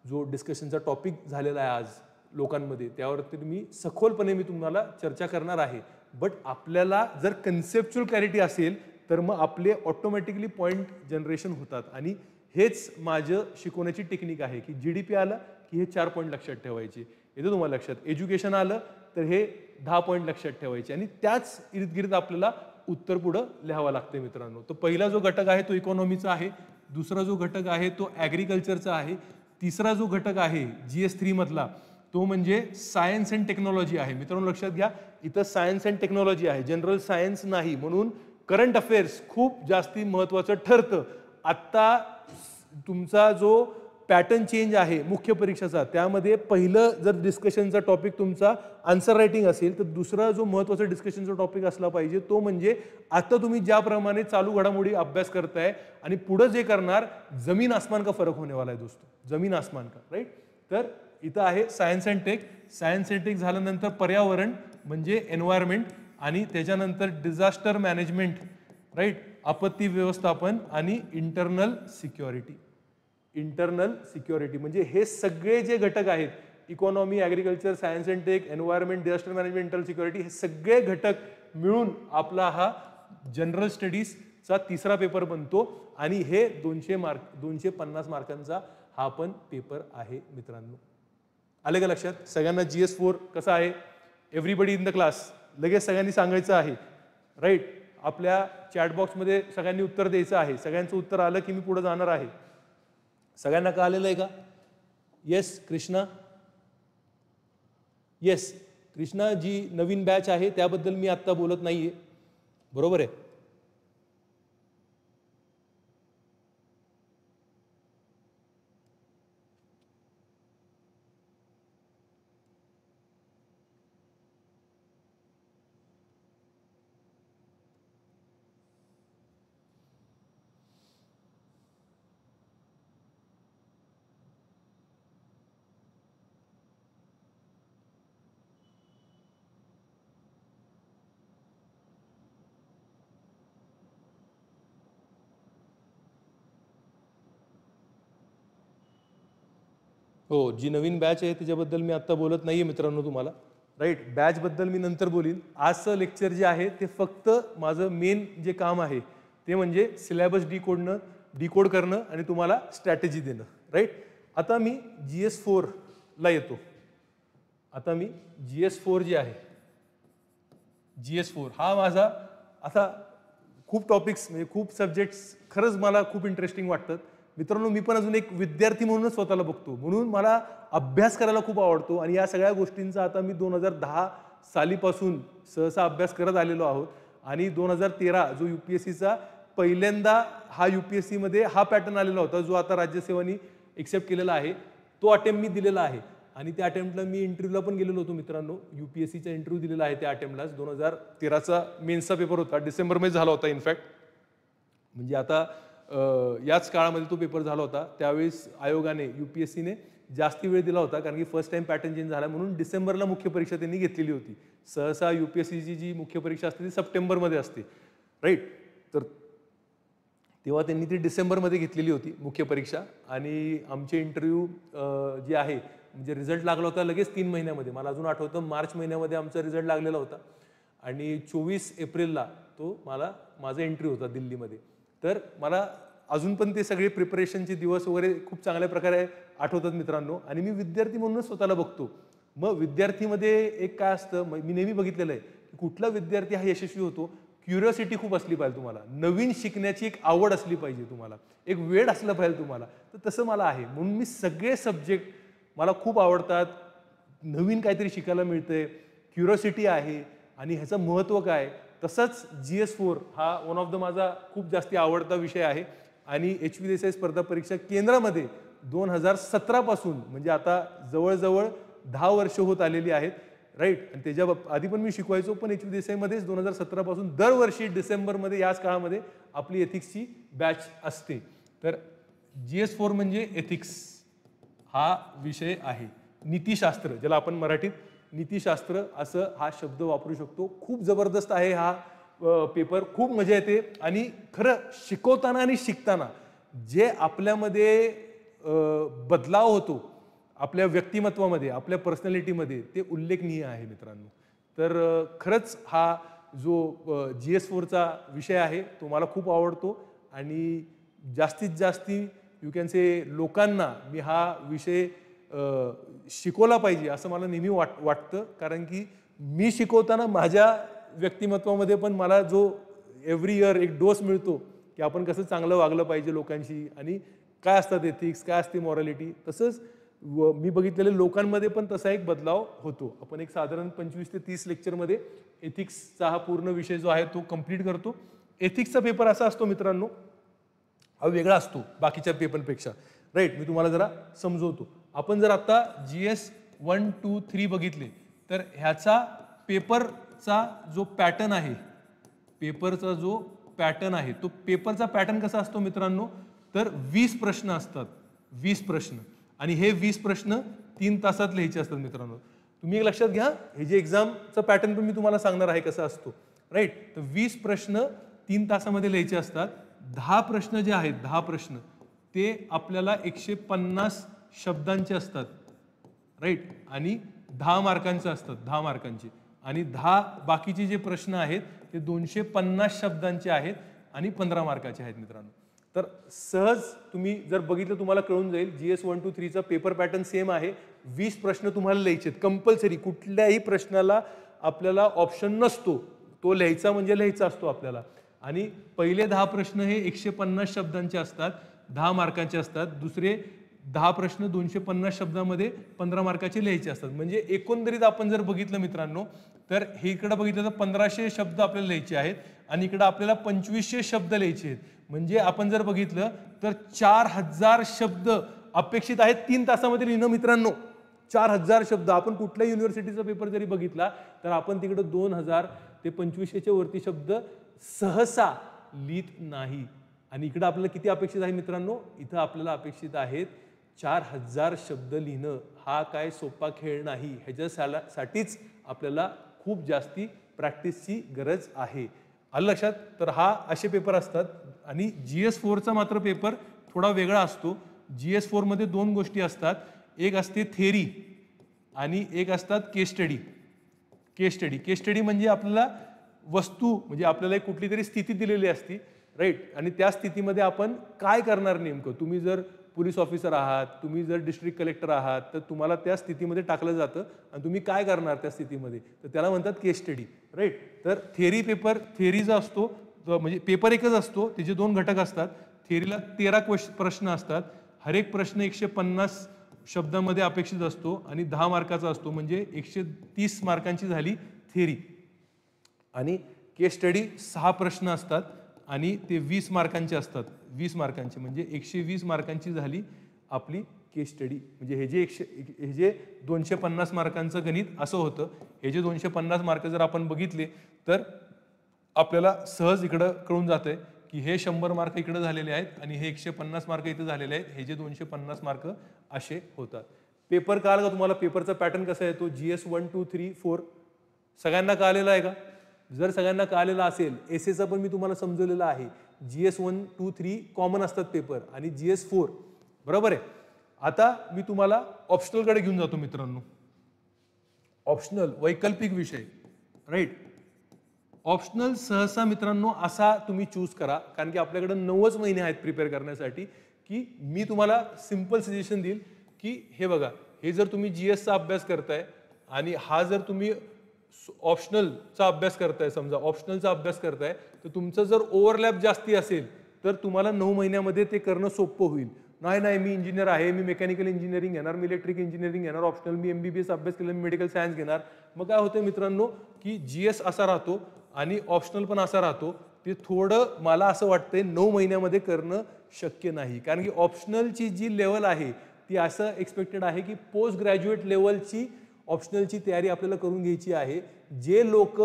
जो डिस्कशनचा टॉपिक झालेला आहे आज लोकांमध्ये, त्यावरती मी सखोलपणे तुम्हाला चर्चा करणार आहे. बट आपल्याला जर कन्सेप्च्युअल क्लॅरिटी असेल तर मग आपले ऑटोमॅटिकली पॉईंट जनरेशन होतात. आणि हेच माझं शिकवण्याची टेक्निक आहे की जीडीपी आलं की हे 4 पॉईंट लक्षात ठेवायचे. येतं तुम्हाला लक्षात. एज्युकेशन आलं तर हे 10 पॉईंट लक्षात ठेवायचे आणि त्याच इर्दगिर्द आपल्याला उत्तर पुढं लिहावं लागतं मित्रांनो. तर पहिला जो घटक आहे तो इकॉनॉमीचा आहे, दुसरा जो घटक आहे तो ॲग्रिकल्चरचा आहे, तिसरा जो घटक आहे GS3 मधला तो म्हणजे सायन्स अँड टेक्नॉलॉजी आहे. मित्रांनो लक्षात घ्या, इथं सायन्स अँड टेक्नॉलॉजी आहे, जनरल सायन्स नाही. म्हणून करंट अफेअर्स खूप जास्ती महत्त्वाचं ठरतं. आत्ता तुमचा जो पॅटर्न चेंज आहे मुख्य परीक्षेचा, त्यामध्ये पहिलं जर डिस्कशनचा टॉपिक तुमचा आन्सर रायटिंग असेल तर दुसरा जो महत्त्वाचा डिस्कशनचा टॉपिक असला पाहिजे तो म्हणजे आता तुम्ही ज्याप्रमाणे चालू घडामोडी अभ्यास करताय आणि पुढं जे करणार, जमीन आसमान का फरक होने वाला आहे दोस्तो, जमीन आसमान का, राईट. तर इथं आहे science and tech. Science and tech झाल्यानंतर पर्यावरण म्हणजे एन्व्हायरमेंट, आणि त्याच्यानंतर डिझास्टर मॅनेजमेंट, राईट, आपत्ती व्यवस्थापन, आणि इंटरनल सिक्युरिटी. इंटरनल सिक्युरिटी म्हणजे हे सगळे जे घटक आहेत, economy, agriculture, science and tech, environment, disaster management, internal security, हे सगळे घटक मिळून आपला हा जनरल स्टडीजचा तिसरा पेपर बनतो. आणि हे 250 मार्कांचा हा पण पेपर आहे मित्रांनो. आले का लक्षात सगळ्यांना? GS4 कसा आहे? एव्हरीबडी इन द क्लास लगेच सगळ्यांनी सांगायचं आहे, राईट. आपल्या चॅटबॉक्समध्ये सगळ्यांनी उत्तर द्यायचं आहे. सगळ्यांचं उत्तर आलं की मी पुढे जाणार आहे. सगळ्यांना का आलेलं आहे का? Yes Krishna, yes Krishna. जी नवीन बॅच आहे त्याबद्दल मी आत्ता बोलत नाहीये, बरोबर आहे. हो, जी नवीन बॅच आहे त्याच्याबद्दल मी आत्ता बोलत नाहीये मित्रांनो तुम्हाला, राईट. बॅचबद्दल मी नंतर बोलीन. आजचं लेक्चर जे आहे ते फक्त माझं मेन जे काम आहे ते म्हणजे सिलेबस डिकोड करणं आणि तुम्हाला स्ट्रॅटेजी देणं, राईट. आता मी GS4 ला येतो. आता मी GS4 जे आहे, GS4 हा माझा आता खूप टॉपिक्स म्हणजे खूप सब्जेक्ट्स खरंच मला खूप इंटरेस्टिंग वाटतात मित्रांनो. मी पण अजून एक विद्यार्थी म्हणूनच स्वतःला बघतो, म्हणून मला अभ्यास करायला खूप आवडतो. आणि या सगळ्या गोष्टींचा आता मी 2010 सालीपासून सहसा अभ्यास करत आलेलो आहोत. आणि 2013 जो UPSCचा पहिल्यांदा हा UPSC मध्ये हा पॅटर्न आलेला होता जो आता राज्यसेवानी एक्सेप्ट केलेला आहे, तो अटेम्प्ट मी दिलेला आहे. आणि त्या अटेम्प्टला मी इंटरव्ह्यूला पण गेलेलो होतो मित्रांनो. UPSCचा इंटरव्ह्यू दिलेला आहे त्या अटेम्प्टलाच. 2013चा मेन्सचा पेपर होता, डिसेंबरमध्ये झाला होता इनफॅक्ट. म्हणजे आता याच काळामध्ये तो पेपर झाला होता. त्यावेळेस आयोगाने UPSCने जास्ती वेळ दिला होता कारण की फर्स्ट टाइम पॅटर्न चेंज झाला, म्हणून डिसेंबरला मुख्य परीक्षा त्यांनी घेतलेली होती. सहसा UPSCची जी मुख्य परीक्षा असते ती सप्टेंबरमध्ये असते, राईट. तर तेव्हा त्यांनी ती डिसेंबरमध्ये घेतलेली होती मुख्य परीक्षा. आणि आमचे इंटरव्ह्यू जे आहे म्हणजे रिझल्ट लागला होता लगेच 3 महिन्यामध्ये. मला अजून आठवतं मार्च महिन्यामध्ये आमचा रिझल्ट लागलेला होता आणि 24 एप्रिलला तो माझा इंटरव्ह्यू होता दिल्लीमध्ये. तर मला अजून पण ते सगळे प्रिपरेशनचे दिवस वगैरे खूप चांगल्या प्रकारे आठवतात मित्रांनो. आणि मी विद्यार्थी म्हणूनच स्वतःला बघतो. मग विद्यार्थीमध्ये एक काय असतं, मी नेहमी बघितलेलं आहे की कुठला विद्यार्थी हा यशस्वी होतो, क्युरिओसिटी खूप असली पाहिजे तुम्हाला, नवीन शिकण्याची एक आवड असली पाहिजे तुम्हाला, एक वेळ असलं पाहिजे तुम्हाला. तर तसं मला आहे, म्हणून मी सगळे सब्जेक्ट मला खूप आवडतात. नवीन काहीतरी शिकायला मिळतंय, क्युरिओसिटी आहे. आणि ह्याचं महत्त्व काय, तसंच GS4 हा वन ऑफ द माझा खूप जास्ती आवडता विषय आहे आणि HP देसाई स्पर्धा परीक्षा केंद्रामध्ये 2017 पासून म्हणजे आता जवळजवळ 10 वर्ष होत आलेली आहेत, राईट. आणि त्याच्या आधी पण मी शिकवायचो, पण HP देसाईमध्येच 2017 पासून दरवर्षी डिसेंबरमध्ये याच काळामध्ये आपली एथिक्सची बॅच असते. तर GS4 म्हणजे एथिक्स हा विषय आहे. नीतिशास्त्र, ज्याला आपण मराठीत नीतिशास्त्र असं हा शब्द वापरू शकतो. खूप जबरदस्त आहे हा पेपर, खूप मजा येते आणि खरं शिकवताना आणि शिकताना जे आपल्यामध्ये बदलाव होतो आपल्या व्यक्तिमत्वामध्ये, आपल्या पर्सनॅलिटीमध्ये, ते उल्लेखनीय आहे मित्रांनो. तर खरंच हा जो GS4चा विषय आहे तो मला खूप आवडतो आणि जास्तीत जास्ती यू कॅन से लोकांना मी हा विषय शिकवला पाहिजे असं मला नेहमी वाटतं. कारण की मी शिकवताना माझ्या व्यक्तिमत्वामध्ये पण मला जो एव्हरी इयर एक डोस मिळतो की आपण कसं चांगलं वागलं पाहिजे लोकांशी आणि काय असतात एथिक्स, काय असते मॉरॅलिटी, तसंच मी बघितलेल्या लोकांमध्ये पण तसा एक बदलाव होतो. आपण एक साधारण 25 ते 30 लेक्चरमध्ये एथिक्सचा हा पूर्ण विषय जो आहे तो कंप्लीट करतो. एथिक्सचा पेपर असा असतो मित्रांनो, हा वेगळा असतो बाकीच्या पेपरपेक्षा, राईट. मी तुम्हाला जरा समजवतो. आपण जर आता GS1, 2, 3 बघितले तर ह्याचा पेपरचा जो पॅटर्न आहे, पेपरचा जो पॅटर्न आहे तो पेपरचा पॅटर्न कसा असतो मित्रांनो, तर 20 प्रश्न असतात, 20 प्रश्न. आणि हे 20 प्रश्न 3 तासात लिहायचे असतात मित्रांनो. तुम्ही एक लक्षात घ्या, हे जे एक्झामचा पॅटर्न पण मी तुम्हाला सांगणार आहे कसा असतो, राईट. तर 20 प्रश्न 3 तासामध्ये लिहायचे असतात. 10 प्रश्न जे आहेत, 10 प्रश्न ते आपल्याला 150 शब्दांचे असतात, राईट. आणि 10 मार्कांचे असतात, 10 मार्कांचे. आणि 10 बाकीचे जे प्रश्न आहेत ते 250 शब्दांचे आहेत आणि 15 मार्काचे आहेत मित्रांनो. तर सहज तुम्ही जर बघितलं तुम्हाला कळून जाईल, GS1, 2, 3चा पेपर पॅटर्न सेम आहे. 20 प्रश्न तुम्हाला लिहायचे आहेत कंपल्सरी. कुठल्याही प्रश्नाला आपल्याला ऑप्शन नसतो, तो लिहायचा म्हणजे लिहायचा असतो आपल्याला. आणि पहिले 10 प्रश्न हे 150 शब्दांचे असतात, 10 मार्कांचे असतात. दुसरे 10 प्रश्न 250 शब्दामध्ये 15 मार्काचे लिहायचे असतात. म्हणजे एकंदरीत आपण जर बघितलं मित्रांनो, तर हे इकडे बघितलं तर 1500 शब्द आपल्याला लिहायचे आहेत आणि इकडे आपल्याला 2500 शब्द लिहायचे आहेत. म्हणजे आपण जर बघितलं तर 4000 शब्द अपेक्षित आहेत 3 तासामध्ये लिहिणं मित्रांनो. 4000 शब्द. आपण कुठल्याही युनिव्हर्सिटीचा पेपर जरी बघितला तर आपण तिकडे 2000 ते 2500च्या वरती शब्द सहसा लिहित नाही. आणि इकडे आपल्याला किती अपेक्षित आहे मित्रांनो, इथं आपल्याला अपेक्षित आहेत 4000 शब्द लिहिणं. हा काय सोपा खेळ नाही. ह्याच्यासाठीच आपल्याला खूप जास्ती प्रॅक्टिसची गरज आहे. आलं लक्षात. तर हा असे पेपर असतात. आणि GS4चा मात्र पेपर थोडा वेगळा असतो. GS4 मध्ये 2 गोष्टी असतात, एक असते थेरी आणि एक असतात केस स्टडी. केस स्टडी म्हणजे आपल्याला वस्तू, म्हणजे आपल्याला एक कुठली तरी स्थिती दिलेली असती, राईट. आणि त्या स्थितीमध्ये आपण काय करणार नेमकं. तुम्ही जर पोलीस ऑफिसर आहात, तुम्ही जर डिस्ट्रिक्ट कलेक्टर आहात, तर तुम्हाला त्या स्थितीमध्ये टाकलं जातं आणि तुम्ही काय करणार त्या स्थितीमध्ये, तर त्याला म्हणतात केस स्टडी, राईट. तर थेरी पेपर, थेरीचा असतो म्हणजे पेपर एकच असतो, त्याचे 2 घटक असतात. थेरीला 13 प्रश्न असतात. हर एक प्रश्न 150 शब्दामध्ये अपेक्षित असतो आणि 10 मार्काचा असतो. म्हणजे 130 मार्कांची झाली थेरी. आणि केस स्टडी 6 प्रश्न असतात आणि ते 20 मार्कांचे असतात. 20 मार्कांचे म्हणजे 120 मार्कांची झाली आपली केस स्टडी. म्हणजे हे जे 250 मार्कांचं गणित असं होतं. हे जे 250 मार्क जर आपण बघितले तर आपल्याला सहज इकडं कळून जातंय की हे 100 मार्क इकडे झालेले आहेत आणि हे 150 मार्क इथे झालेले आहेत. हे जे 250 मार्क असे होतात. पेपर कळाला का तुम्हाला? पेपरचा पॅटर्न कसा येतो? GS1, 2, 3, 4 सगळ्यांना कळालेला आहे का? जर सगळ्यांना कळालेला असेल, एसेचा पण मी तुम्हाला समजवलेला आहे. GS1, 2, 3 कॉमन असतात पेपर आणि GS4 बरोबर आहे. आता मी तुम्हाला ऑप्शनलकडे घेऊन जातो मित्रांनो. ऑप्शनल वैकल्पिक विषय, राईट. ऑप्शनल सहसा मित्रांनो असा तुम्ही चूज करा, कारण की आपल्याकडे 9च महिने आहेत प्रिपेअर करण्यासाठी, की मी तुम्हाला सिंपल सजेशन देईल की हे बघा, हे जर तुम्ही GSचा अभ्यास करताय आणि हा जर तुम्ही ऑप्शनलचा अभ्यास करताय, समजा ऑप्शनलचा अभ्यास करताय, तर तुमचं जर ओव्हरलॅप जास्ती असेल तर तुम्हाला 9 महिन्यामध्ये ते करणं सोपं होईल. नाही मी इंजिनियर आहे, मी मेकॅनिकल इंजिनिअरिंग घेणार, मी इलेक्ट्रिक इंजिनिअरिंग घेणार, ऑप्शनल मी MBBS अभ्यास केला, मी मेडिकल सायन्स घेणार. मग काय होतं मित्रांनो की GS असा राहतो, आणि ऑप्शनल पण असा राहतो, ते थोडं मला असं वाटतंय 9 महिन्यामध्ये करणं शक्य नाही. कारण की ऑप्शनलची जी लेवल आहे ती असं एक्सपेक्टेड आहे की पोस्ट ग्रॅज्युएट लेवलची ऑप्शनलची तयारी आपल्याला करून घ्यायची आहे. जे लोक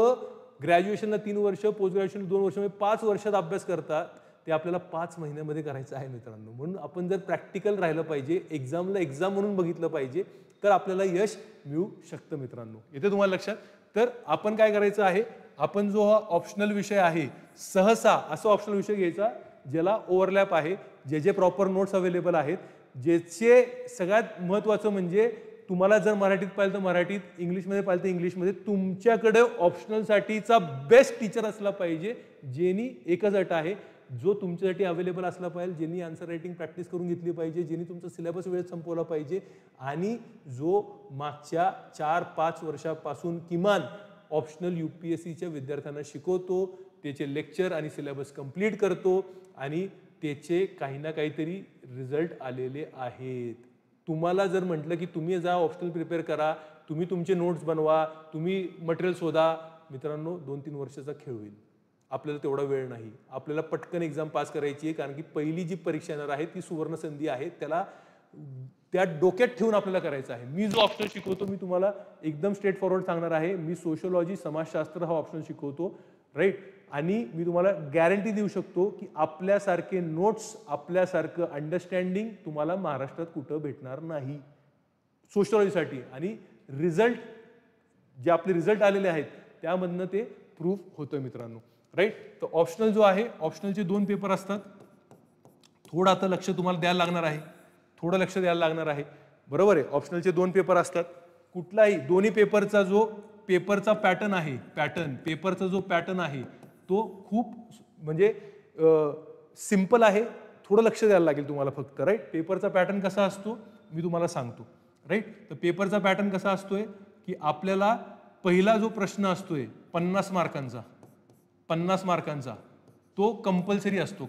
ग्रॅज्युएशनला 3 वर्ष, पोस्ट ग्रॅज्युएशनला 2 वर्ष, 5 वर्षात अभ्यास करतात, ते आपल्याला 5 महिन्यामध्ये करायचं आहे मित्रांनो. म्हणून आपण जर प्रॅक्टिकल राहिलं पाहिजे, एक्झामला एक्झाम म्हणून बघितलं पाहिजे, तर आपल्याला यश मिळू शकतं मित्रांनो. येते तुम्हाला लक्षात? तर आपण काय करायचं आहे, आपण जो हा ऑप्शनल विषय आहे, सहसा असा ऑप्शनल विषय घ्यायचा ज्याला ओव्हरलॅप आहे, जे प्रॉपर नोट्स अवेलेबल आहेत, ज्याचे सगळ्यात महत्त्वाचं म्हणजे तुम्हाला जर मराठीत पाहिलं तर मराठीत, इंग्लिशमध्ये पाहिलं तर इंग्लिशमध्ये, तुमच्याकडे ऑप्शनलसाठीचा बेस्ट टीचर असला पाहिजे, ज्यांनी एकच अट आहे, जो तुमच्यासाठी अवेलेबल असला पाहिजे, ज्यांनी आन्सर रायटिंग प्रॅक्टिस करून घेतली पाहिजे, ज्यांनी तुमचा सिलेबस वेळेत संपवला पाहिजे आणि जो मागच्या 4-5 वर्षापासून किमान ऑप्शनल UPSCच्या विद्यार्थ्यांना शिकवतो, त्याचे लेक्चर आणि सिलेबस कंप्लीट करतो आणि त्याचे काही ना काहीतरी रिझल्ट आलेले आहेत. तुम्हाला जर म्हटलं की तुम्ही जा ऑप्शनल प्रिपेअर करा, तुम्ही तुमचे नोट्स बनवा, तुम्ही मटेरियल शोधा, मित्रांनो 2-3 वर्षाचा खेळ होईल. आपल्याला तेवढा वेळ नाही. आपल्याला पटकन एक्झाम पास करायची आहे, कारण की पहिली जी परीक्षा येणार आहे ती सुवर्ण संधी आहे. त्या डोक्यात ठेवून आपल्याला करायचं आहे. मी जो ऑप्शनल शिकवतो मी तुम्हाला एकदम स्ट्रेट फॉरवर्ड सांगणार आहे. मी सोशियोलॉजी, समाजशास्त्र हा ऑप्शनल शिकवतो, राईट. आणि मी तुम्हाला गॅरंटी देऊ शकतो की आपल्यासारखे नोट्स, आपल्यासारखं अंडरस्टँडिंग तुम्हाला महाराष्ट्रात कुठं भेटणार नाही सोशियोलॉजीसाठी. आणि रिझल्ट जे आपले रिझल्ट आलेले आहेत त्यामधनं ते प्रूफ होतं मित्रांनो, राईट. तर ऑप्शनल जो आहे, ऑप्शनलचे 2 पेपर असतात. थोडं आता लक्ष तुम्हाला द्यायला लागणार आहे, थोडं लक्ष द्यायला लागणार आहे, बरोबर आहे. ऑप्शनलचे 2 पेपर असतात. कुठलाही दोन्ही पेपरचा जो पेपरचा पॅटर्न आहे, पेपरचा जो पॅटर्न आहे तो खूप म्हणजे सिंपल आहे. थोडं लक्ष द्यायला लागेल तुम्हाला फक्त, राईट. पेपरचा पॅटर्न कसा असतो मी तुम्हाला सांगतो, राईट. तर पेपरचा पॅटर्न कसा असतोय की आपल्याला पहिला जो प्रश्न असतोय 50 मार्कांचा तो कंपल्सरी असतो,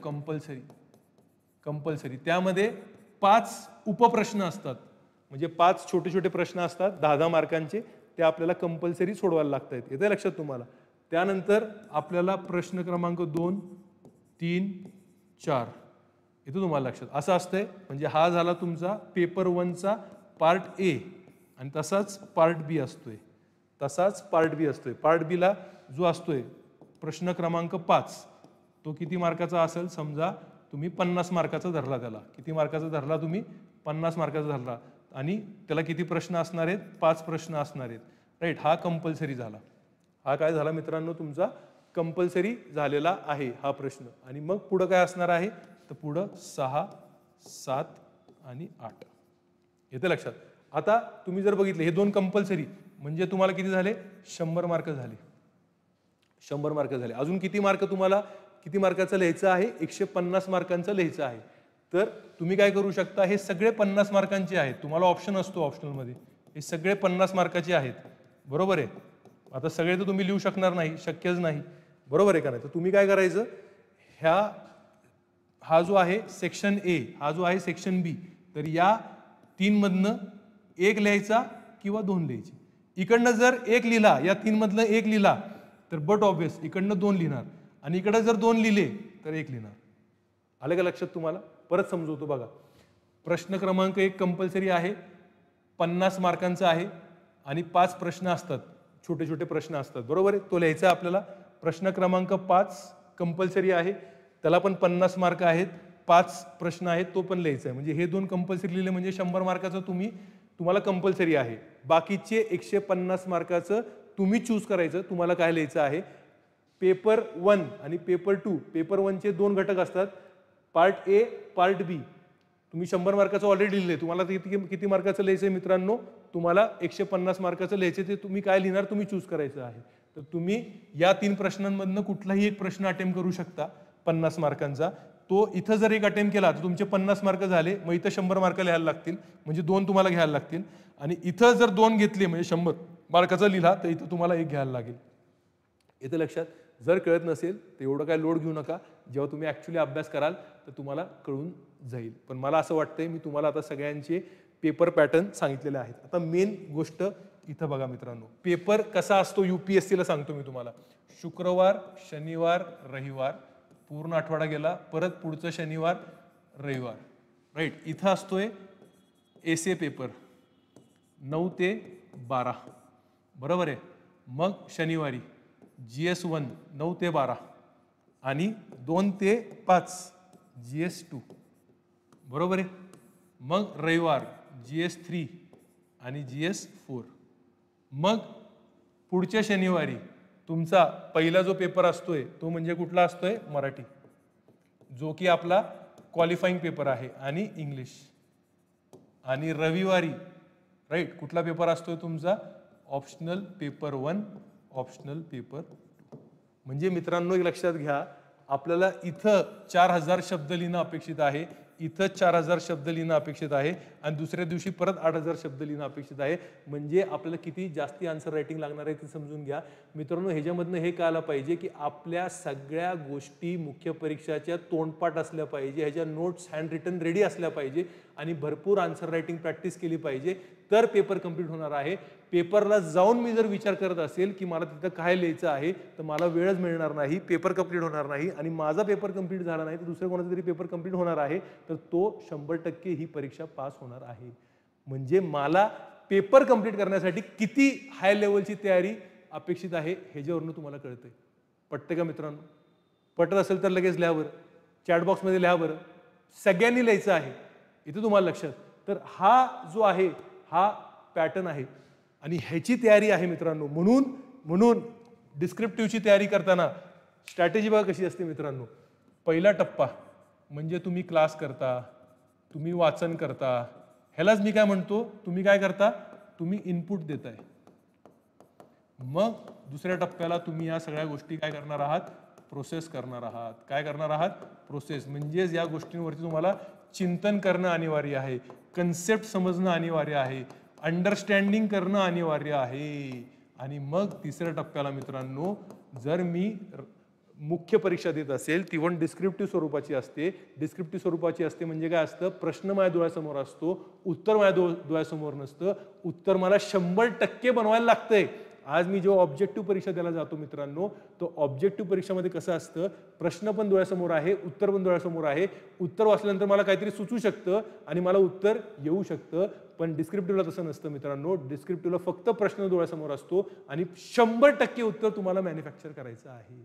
कंपल्सरी. त्यामध्ये 5 उपप्रश्न असतात, म्हणजे 5 छोटे छोटे प्रश्न असतात 10-10 मार्कांचे, ते आपल्याला कंपल्सरी सोडवायला लागतात. येते लक्षात तुम्हाला? त्यानंतर आपल्याला प्रश्न क्रमांक 2, 3, 4 येतो तुम्हाला लक्षात, असं असतंय. म्हणजे हा झाला तुमचा पेपर 1चा पार्ट ए आणि तसाच पार्ट बी असतोय, पार्ट बी ला जो असतोय प्रश्न क्रमांक 5 तो किती मार्काचा असेल, समजा तुम्ही 50 मार्काचा धरला, त्याला किती मार्काचा धरला तुम्ही, 50 मार्काचा धरला, आणि त्याला किती प्रश्न असणार आहेत, 5 प्रश्न असणार आहेत, राईट. हा कंपल्सरी झाला. हा काय झाला मित्रांनो, तुमचा कंपल्सरी झालेला आहे हा प्रश्न. आणि मग पुढं काय असणार आहे, तर पुढं 6, 7 आणि 8 येते लक्षात. आता तुम्ही जर बघितले हे 2 कंपल्सरी म्हणजे तुम्हाला किती झाले, 100 मार्क झाले, 100 मार्क झाले. अजून किती मार्क तुम्हाला, किती मार्काचं लिहायचं आहे, 150 मार्कांचं लिहायचं आहे. तर तुम्ही काय करू शकता, हे सगळे 50 मार्कांचे आहेत. तुम्हाला ऑप्शन असतो ऑप्शनलमध्ये, हे सगळे 50 मार्काचे आहेत, बरोबर आहे. आता सगळे तर तुम्ही लिहू शकणार नाही, शक्यच नाही, बरोबर आहे का नाही. तर तुम्ही काय करायचं, हा जो आहे सेक्शन ए, हा जो आहे सेक्शन बी, तर या 3 मधनं 1 लिहायचा किंवा 2 लिहायचे. इकडनं जर 1 लिहिला, या 3 मधनं 1 लिहिला तर बट ऑब्वियस इकडनं 2 लिहिणार, आणि इकडे जर 2 लिहिले तर 1 लिहिणार. आलं का लक्षात तुम्हाला? परत समजवतो बघा. प्रश्न क्रमांक 1 कंपल्सरी आहे, 50 मार्कांचा आहे आणि 5 प्रश्न असतात, छोटे छोटे प्रश्न असतात, बरोबर आहे. तो लिहायचा आपल्याला. प्रश्न क्रमांक 5 कंपल्सरी आहे, त्याला पण 50 मार्क आहेत, 5 प्रश्न आहेत, तो पण लिहायचा आहे. म्हणजे हे 2 कंपल्सरी लिहिले म्हणजे 100 मार्काचं तुम्हाला कंपल्सरी आहे. बाकीचे 150 मार्काचं तुम्ही चूज करायचं, तुम्हाला काय लिहायचं आहे. पेपर 1 आणि पेपर 2, पेपर 1चे 2 घटक असतात, पार्ट ए, पार्ट बी. तुम्ही 100 मार्काचं ऑलरेडी लिहिले, तुम्हाला किती मार्काचं लिहायचं आहे मित्रांनो, तुम्हाला 150 मार्काचं लिहायचं. ते तुम्ही काय लिहिणार तुम्ही चूज करायचं आहे. तर तुम्ही या 3 प्रश्नांमधनं कुठलाही एक प्रश्न अटेम्प्ट करू शकता 50 मार्कांचा. तो इथं जर एक अटेम्प्ट केला तर तुमचे 50 मार्क झाले, मग इथं 100 मार्क लिहायला लागतील, म्हणजे 2 तुम्हाला घ्यायला लागतील. आणि इथं जर 2 घेतले म्हणजे 100 मार्काचा लिहिला तर इथं तुम्हाला 1 घ्यायला लागेल. येतं लक्षात? जर कळत नसेल तर एवढं काय लोड घेऊ नका, जेव्हा तुम्ही ॲक्च्युली अभ्यास कराल तर तुम्हाला कळून जाईल. पण मला असं वाटतंय मी तुम्हाला आता सगळ्यांचे पेपर पॅटर्न सांगितलेले आहेत. आता मेन गोष्ट इथं बघा मित्रांनो, पेपर कसा असतो UPSCला सांगतो मी तुम्हाला. शुक्रवार, शनिवार, रविवार, पूर्ण आठवडा गेला, परत पुढचं शनिवार, रविवार. राईट. इथं असतोय एसे पेपर 9 ते 12, बरोबर आहे. मग शनिवारी GS1 9 ते 12 आणि 2 ते 5 GS2, बरोबर आहे. मग रविवार GS3 आणि GS4. मग पुढच्या शनिवारी तुमचा पहिला जो पेपर असतोय तो म्हणजे कुठला असतोय? मराठी, जो की आपला क्वालिफाईंग पेपर आहे, आणि इंग्लिश. आणि रविवारी राईट कुठला पेपर असतोय तुमचा? Optional paper 1, optional paper 2. म्हणजे मित्रांनो एक लक्षात घ्या, आपल्याला इथं 4000 शब्द लिहिणं अपेक्षित आहे, इथं 4000 शब्द लिहिणं अपेक्षित आहे, आणि दुसऱ्या दिवशी परत 8000 शब्द लिहिणं अपेक्षित आहे. म्हणजे आपल्याला किती जास्ती आन्सर रायटिंग लागणार आहे ते समजून घ्या मित्रांनो. ह्याच्यामधनं हे कळायला पाहिजे की आपल्या सगळ्या गोष्टी मुख्य परीक्षाच्या तोंडपाठ असल्या पाहिजे, ह्याच्या नोट्स हँड रिटन रेडी असल्या पाहिजे, आणि भरपूर आन्सर रायटिंग प्रॅक्टिस केली पाहिजे, तर पेपर कंप्लीट होणार आहे. पेपरला जाऊन मी जर विचार करत असेल की मला तिथं काय लिहायचं आहे, तर मला वेळच मिळणार नाही, पेपर कंप्लीट होणार नाही, आणि माझा पेपर कंप्लीट झाला नाही तर दुसऱ्या कोणाचा तरी पेपर कंप्लीट होणार आहे, तर तो 100% ही परीक्षा पास होणार आहे. म्हणजे मला पेपर कंप्लीट करण्यासाठी किती हाय लेवलची तयारी अपेक्षित आहे ह्याच्यावरून तुम्हाला कळतंय. पटतं का मित्रांनो? पटत असेल तर लगेच लिहा बरं, चॅटबॉक्समध्ये लिहा बरं. सगळ्यांनी लिहायचं आहे इथं तुम्हाला लक्षात. तर हा जो आहे हा पॅटर्न आहे, आणि ह्याची तयारी आहे मित्रांनो. म्हणून डिस्क्रिप्टिव्हची तयारी करताना स्ट्रॅटेजी बघा कशी असते मित्रांनो. पहिला टप्पा म्हणजे तुम्ही क्लास करता, तुम्ही वाचन करता, ह्यालाच मी काय म्हणतो, तुम्ही काय करता, तुम्ही इनपुट देताय. मग दुसऱ्या टप्प्याला तुम्ही या सगळ्या गोष्टी काय करणार आहात, प्रोसेस करणार आहात. काय करणार आहात, प्रोसेस. म्हणजेच या गोष्टींवरती तुम्हाला चिंतन करणं अनिवार्य आहे, कन्सेप्ट समजणं अनिवार्य आहे, अंडरस्टँडिंग करणं अनिवार्य आहे. आणि मग तिसऱ्या टप्प्याला मित्रांनो, जर मी मुख्य परीक्षा देत असेल ती पण डिस्क्रिप्टिव्ह स्वरूपाची असते. डिस्क्रिप्टिव्ह स्वरूपाची असते म्हणजे काय असतं, प्रश्न माझ्या डोळ्यासमोर असतो, उत्तर माझ्या डोळ्यासमोर नसतं. उत्तर मला 100% बनवायला लागतंय. आज मी जेव्हा ऑब्जेक्टिव्ह परीक्षा द्यायला जातो मित्रांनो, तो ऑब्जेक्टिव्ह परीक्षेमध्ये कसं असतं, प्रश्न पण डोळ्यासमोर आहे, उत्तर पण डोळ्यासमोर आहे. उत्तर वाचल्यानंतर मला काहीतरी सुचू शकतं आणि मला उत्तर येऊ शकतं. पण डिस्क्रिप्टिव्हला तसं नसतं मित्रांनो. डिस्क्रिप्टिव्हला फक्त प्रश्न डोळ्यासमोर असतो आणि 100% उत्तर तुम्हाला मॅन्युफॅक्चर करायचं आहे.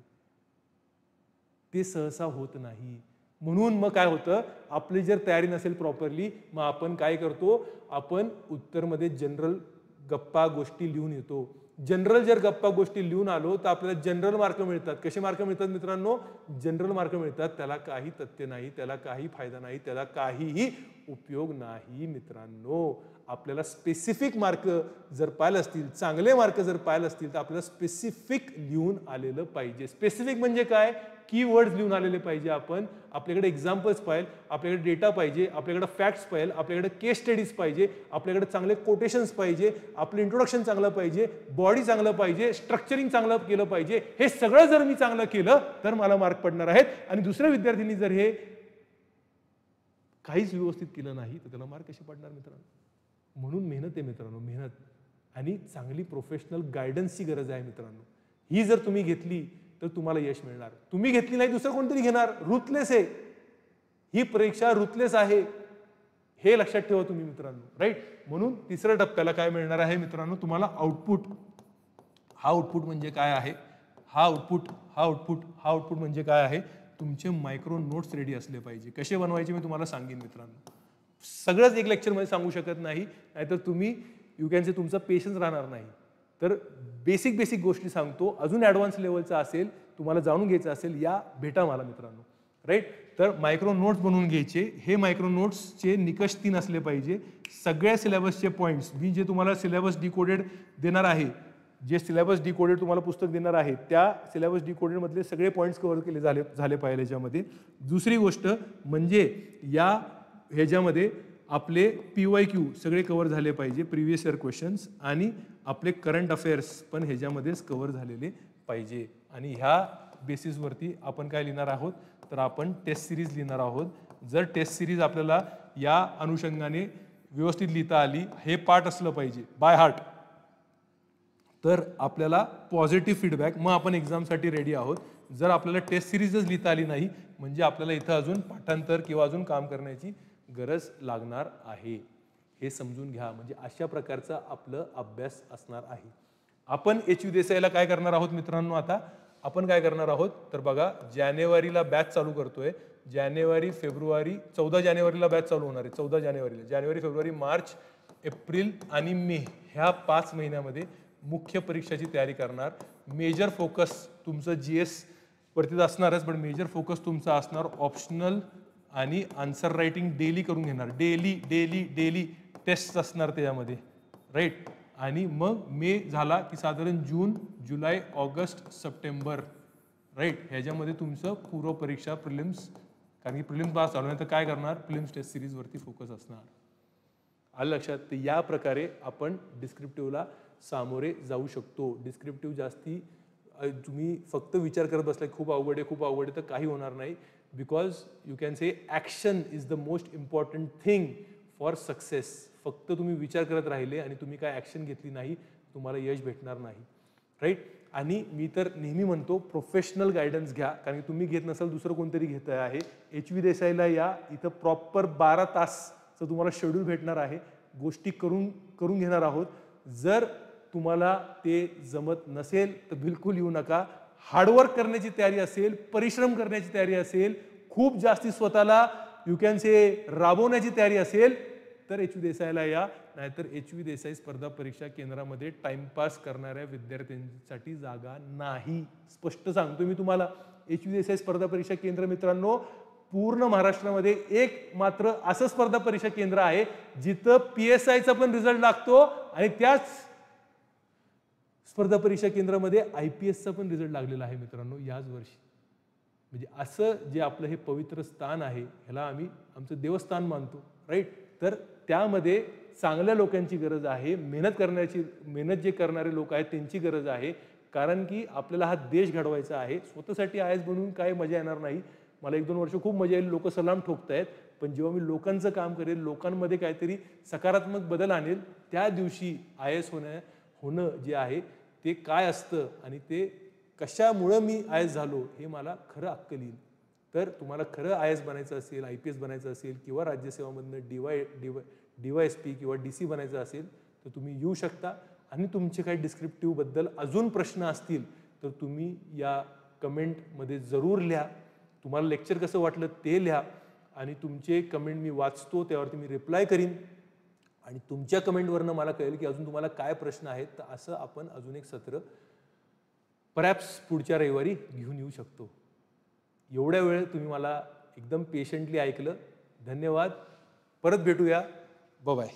ते सहसा होत नाही. म्हणून मग काय होतं, आपली जर तयारी नसेल प्रॉपरली, मग आपण काय करतो, आपण उत्तरमध्ये जनरल गप्पा गोष्टी लिहून येतो. जनरल जर गप्पा गोष्टी लिहून आलो तर आपल्याला जनरल मार्क मिळतात. कसे मार्क मिळतात मित्रांनो? जनरल मार्क मिळतात. त्याला काही तथ्य नाही, त्याला काही फायदा नाही, त्याला काहीही उपयोग नाही मित्रांनो. आपल्याला स्पेसिफिक मार्क जर पाहिलं असतील, चांगले मार्क जर पाहिलं असतील, तर आपल्याला स्पेसिफिक लिहून आलेलं पाहिजे. स्पेसिफिक म्हणजे काय, कीवर्ड्स लिहून आलेले पाहिजे. आपण आपल्याकडे एक्झाम्पल्स पाहिजे, आपल्याकडे डेटा पाहिजे, आपल्याकडे फॅक्ट्स पाहिजे, आपल्याकडे केस स्टडीज पाहिजे, आपल्याकडे चांगले कोटेशन्स पाहिजे, आपलं इंट्रोडक्शन चांगलं पाहिजे, बॉडी चांगलं पाहिजे, स्ट्रक्चरिंग चांगलं केलं पाहिजे. हे सगळं जर मी चांगलं केलं तर मला मार्क पडणार आहेत. आणि दुसऱ्या विद्यार्थ्यांनी जर हे काहीच व्यवस्थित केलं नाही तर त्याला मार्क कसे पडणार मित्रांनो? म्हणून मेहनत आहे मित्रांनो, मेहनत आणि चांगली प्रोफेशनल गायडन्सची गरज आहे मित्रांनो. ही जर तुम्ही घेतली तर तुम्हाला यश मिळणार. तुम्ही घेतली नाही दुसरं कोणतरी घेणार. रुथलेस आहे ही परीक्षा, रुथलेस आहे हे लक्षात ठेवा तुम्ही मित्रांनो. राईट. म्हणून तिसऱ्या टप्प्याला काय मिळणार आहे मित्रांनो, तुम्हाला आउटपुट. हा आउटपुट म्हणजे काय आहे, हा आउटपुट म्हणजे काय आहे, तुमचे मायक्रो नोट्स रेडी असले पाहिजे. कसे बनवायचे मी तुम्हाला सांगेन मित्रांनो. सगळंच एक लेक्चरमध्ये सांगू शकत नाही, नाहीतर तुम्ही यू कॅन से तुमचा पेशन्स राहणार नाही. तर बेसिक गोष्टी सांगतो. अजून ॲडव्हान्स लेवलचा असेल, तुम्हाला जाणून घ्यायचं असेल, या भेटा मला मित्रांनो. राईट. तर मायक्रो नोट्स बनवून घ्यायचे. हे मायक्रो नोट्सचे निकष 3 असले पाहिजे. सगळ्या सिलेबसचे पॉईंट्स मी जे तुम्हाला सिलेबस डिकोडेड देणार आहे, जे सिलेबस डिकोडेड तुम्हाला पुस्तक देणार आहे, त्या सिलेबस डिकोडेड मधले सगळे पॉईंट्स कव्हर केले झाले पाहिजे याच्यामध्ये. दुसरी गोष्ट म्हणजे या ह्याच्यामध्ये आपले PYQ सगळे कव्हर झाले पाहिजे, प्रिव्हियस इयर क्वेश्चन्स, आणि आपले करंट अफेअर्स पण ह्याच्यामध्येच कव्हर झालेले पाहिजे. आणि ह्या बेसिसवरती आपण काय लिहिणार आहोत, तर आपण टेस्ट सिरीज लिहिणार आहोत. जर टेस्ट सिरीज आपल्याला या अनुषंगाने व्यवस्थित लिहिता आली, हे पाठ असलं पाहिजे बाय हार्ट. तर आपल्याला पॉझिटिव्ह फीडबॅक, मग आपण एक्झामसाठी रेडी आहोत. जर आपल्याला टेस्ट सिरीजच लिहिता आली नाही म्हणजे आपल्याला इथं अजून पाठांतर किंवा अजून काम करण्याची गरज लागणार आहे, हे समजून घ्या. म्हणजे अशा प्रकारचा आपलं अभ्यास असणार आहे. आपण HU देसाईला काय करणार आहोत मित्रांनो, आता आपण काय करणार आहोत तर बघा, जानेवारीला बॅच चालू करतोय. जानेवारी फेब्रुवारी 14 जानेवारीला बॅच चालू होणार आहे. 14 जानेवारीला, जानेवारी फेब्रुवारी मार्च एप्रिल आणि मे ह्या 5 महिन्यामध्ये मुख्य परीक्षाची तयारी करणार. मेजर फोकस तुमचं GS वरतीच असणारच, पण मेजर फोकस तुमचा असणार ऑप्शनल आणि आन्सर रायटिंग डेली करून घेणार. डेली टेस्ट असणार त्याच्यामध्ये, राईट. आणि मग मे झाला की साधारण जून, जुलै, ऑगस्ट, सप्टेंबर, राईट, ह्याच्यामध्ये तुमचं पूर्व परीक्षा प्रिलिम्स, कारण की प्रिलिम्स पास चालू नाही तर काय करणार, प्रिलिम्स टेस्ट सिरीजवरती फोकस असणार. आलं लक्षात. तर या प्रकारे आपण डिस्क्रिप्टिव्हला सामोरे जाऊ शकतो. डिस्क्रिप्टिव्ह जास्ती तुम्ही फक्त विचार करत बसलाय खूप अवघड आहे तर काही होणार नाही. Because you can say action is the most important thing for success. फक्त तुम्ही विचार करत राहिले आणि तुम्ही काय ॲक्शन घेतली नाही, तुम्हाला यश भेटणार नाही, राईट. आणि मी तर नेहमी म्हणतो प्रोफेशनल गायडन्स घ्या, कारण की तुम्ही घेत नसाल दुसरं कोणतरी घेत आहे. HV देसाईला या, इथं प्रॉपर 12 तासचं तुम्हाला शेड्यूल भेटणार आहे. गोष्टी करून घेणार आहोत. जर तुम्हाला ते जमत नसेल तर बिलकुल येऊ नका. हार्डवर्क करण्याची तयारी असेल, परिश्रम करण्याची तयारी असेल, खूप जास्ती स्वतःला यू कॅन से राबवण्याची तयारी असेल तर HV देसाईला या. नाहीतर HV देसाई स्पर्धा परीक्षा केंद्रामध्ये टाइमपास करणाऱ्या विद्यार्थ्यांसाठी जागा नाही. स्पष्ट सांगतो मी तुम्हाला. HV देसाई स्पर्धा परीक्षा केंद्र मित्रांनो पूर्ण महाराष्ट्रामध्ये एक मात्र असं स्पर्धा परीक्षा केंद्र आहे जिथं PSIचा पण रिझल्ट लागतो आणि त्याच स्पर्धा परीक्षा केंद्रामध्ये IPSचा पण रिझल्ट लागलेला आहे मित्रांनो याच वर्षी. म्हणजे असं जे आपलं हे पवित्र स्थान आहे ह्याला आम्ही आमचं देवस्थान मानतो, राईट. तर त्यामध्ये चांगल्या लोकांची गरज आहे, मेहनत जे करणारे लोक आहेत त्यांची गरज आहे. कारण की आपल्याला हा देश घडवायचा आहे. स्वतःसाठी IAS बनवून काय मजा येणार नाही. मला 1-2 वर्ष खूप मजा येईल, लोक सलाम ठोकतायत, पण जेव्हा मी लोकांचं काम करेल, लोकांमध्ये काहीतरी सकारात्मक बदल आणेल, त्या दिवशी IAS होणं जे आहे ते काय असतं आणि ते कशामुळं मी IAS झालो हे मला खरं अक्कल येईल. तर तुम्हाला खरं IAS बनायचं असेल, IPS बनायचं असेल किंवा राज्यसेवामधनं DYSP किंवा DC बनायचं असेल तर तुम्ही येऊ शकता. आणि तुमचे काही डिस्क्रिप्टिव्हबद्दल अजून प्रश्न असतील तर तुम्ही या कमेंटमध्ये जरूर लिहा. तुम्हाला लेक्चर कसं वाटलं ते लिहा आणि तुमचे कमेंट मी वाचतो, त्यावरती मी रिप्लाय करीन आणि तुमच्या कमेंटवरनं मला कळेल की अजून तुम्हाला काय प्रश्न आहेत. तर असं आपण अजून एक सत्र परहॅप्स पुढच्या रविवारी घेऊन येऊ शकतो. एवढ्या वेळ तुम्ही मला एकदम पेशंटली ऐकलं, धन्यवाद. परत भेटूया. बाय.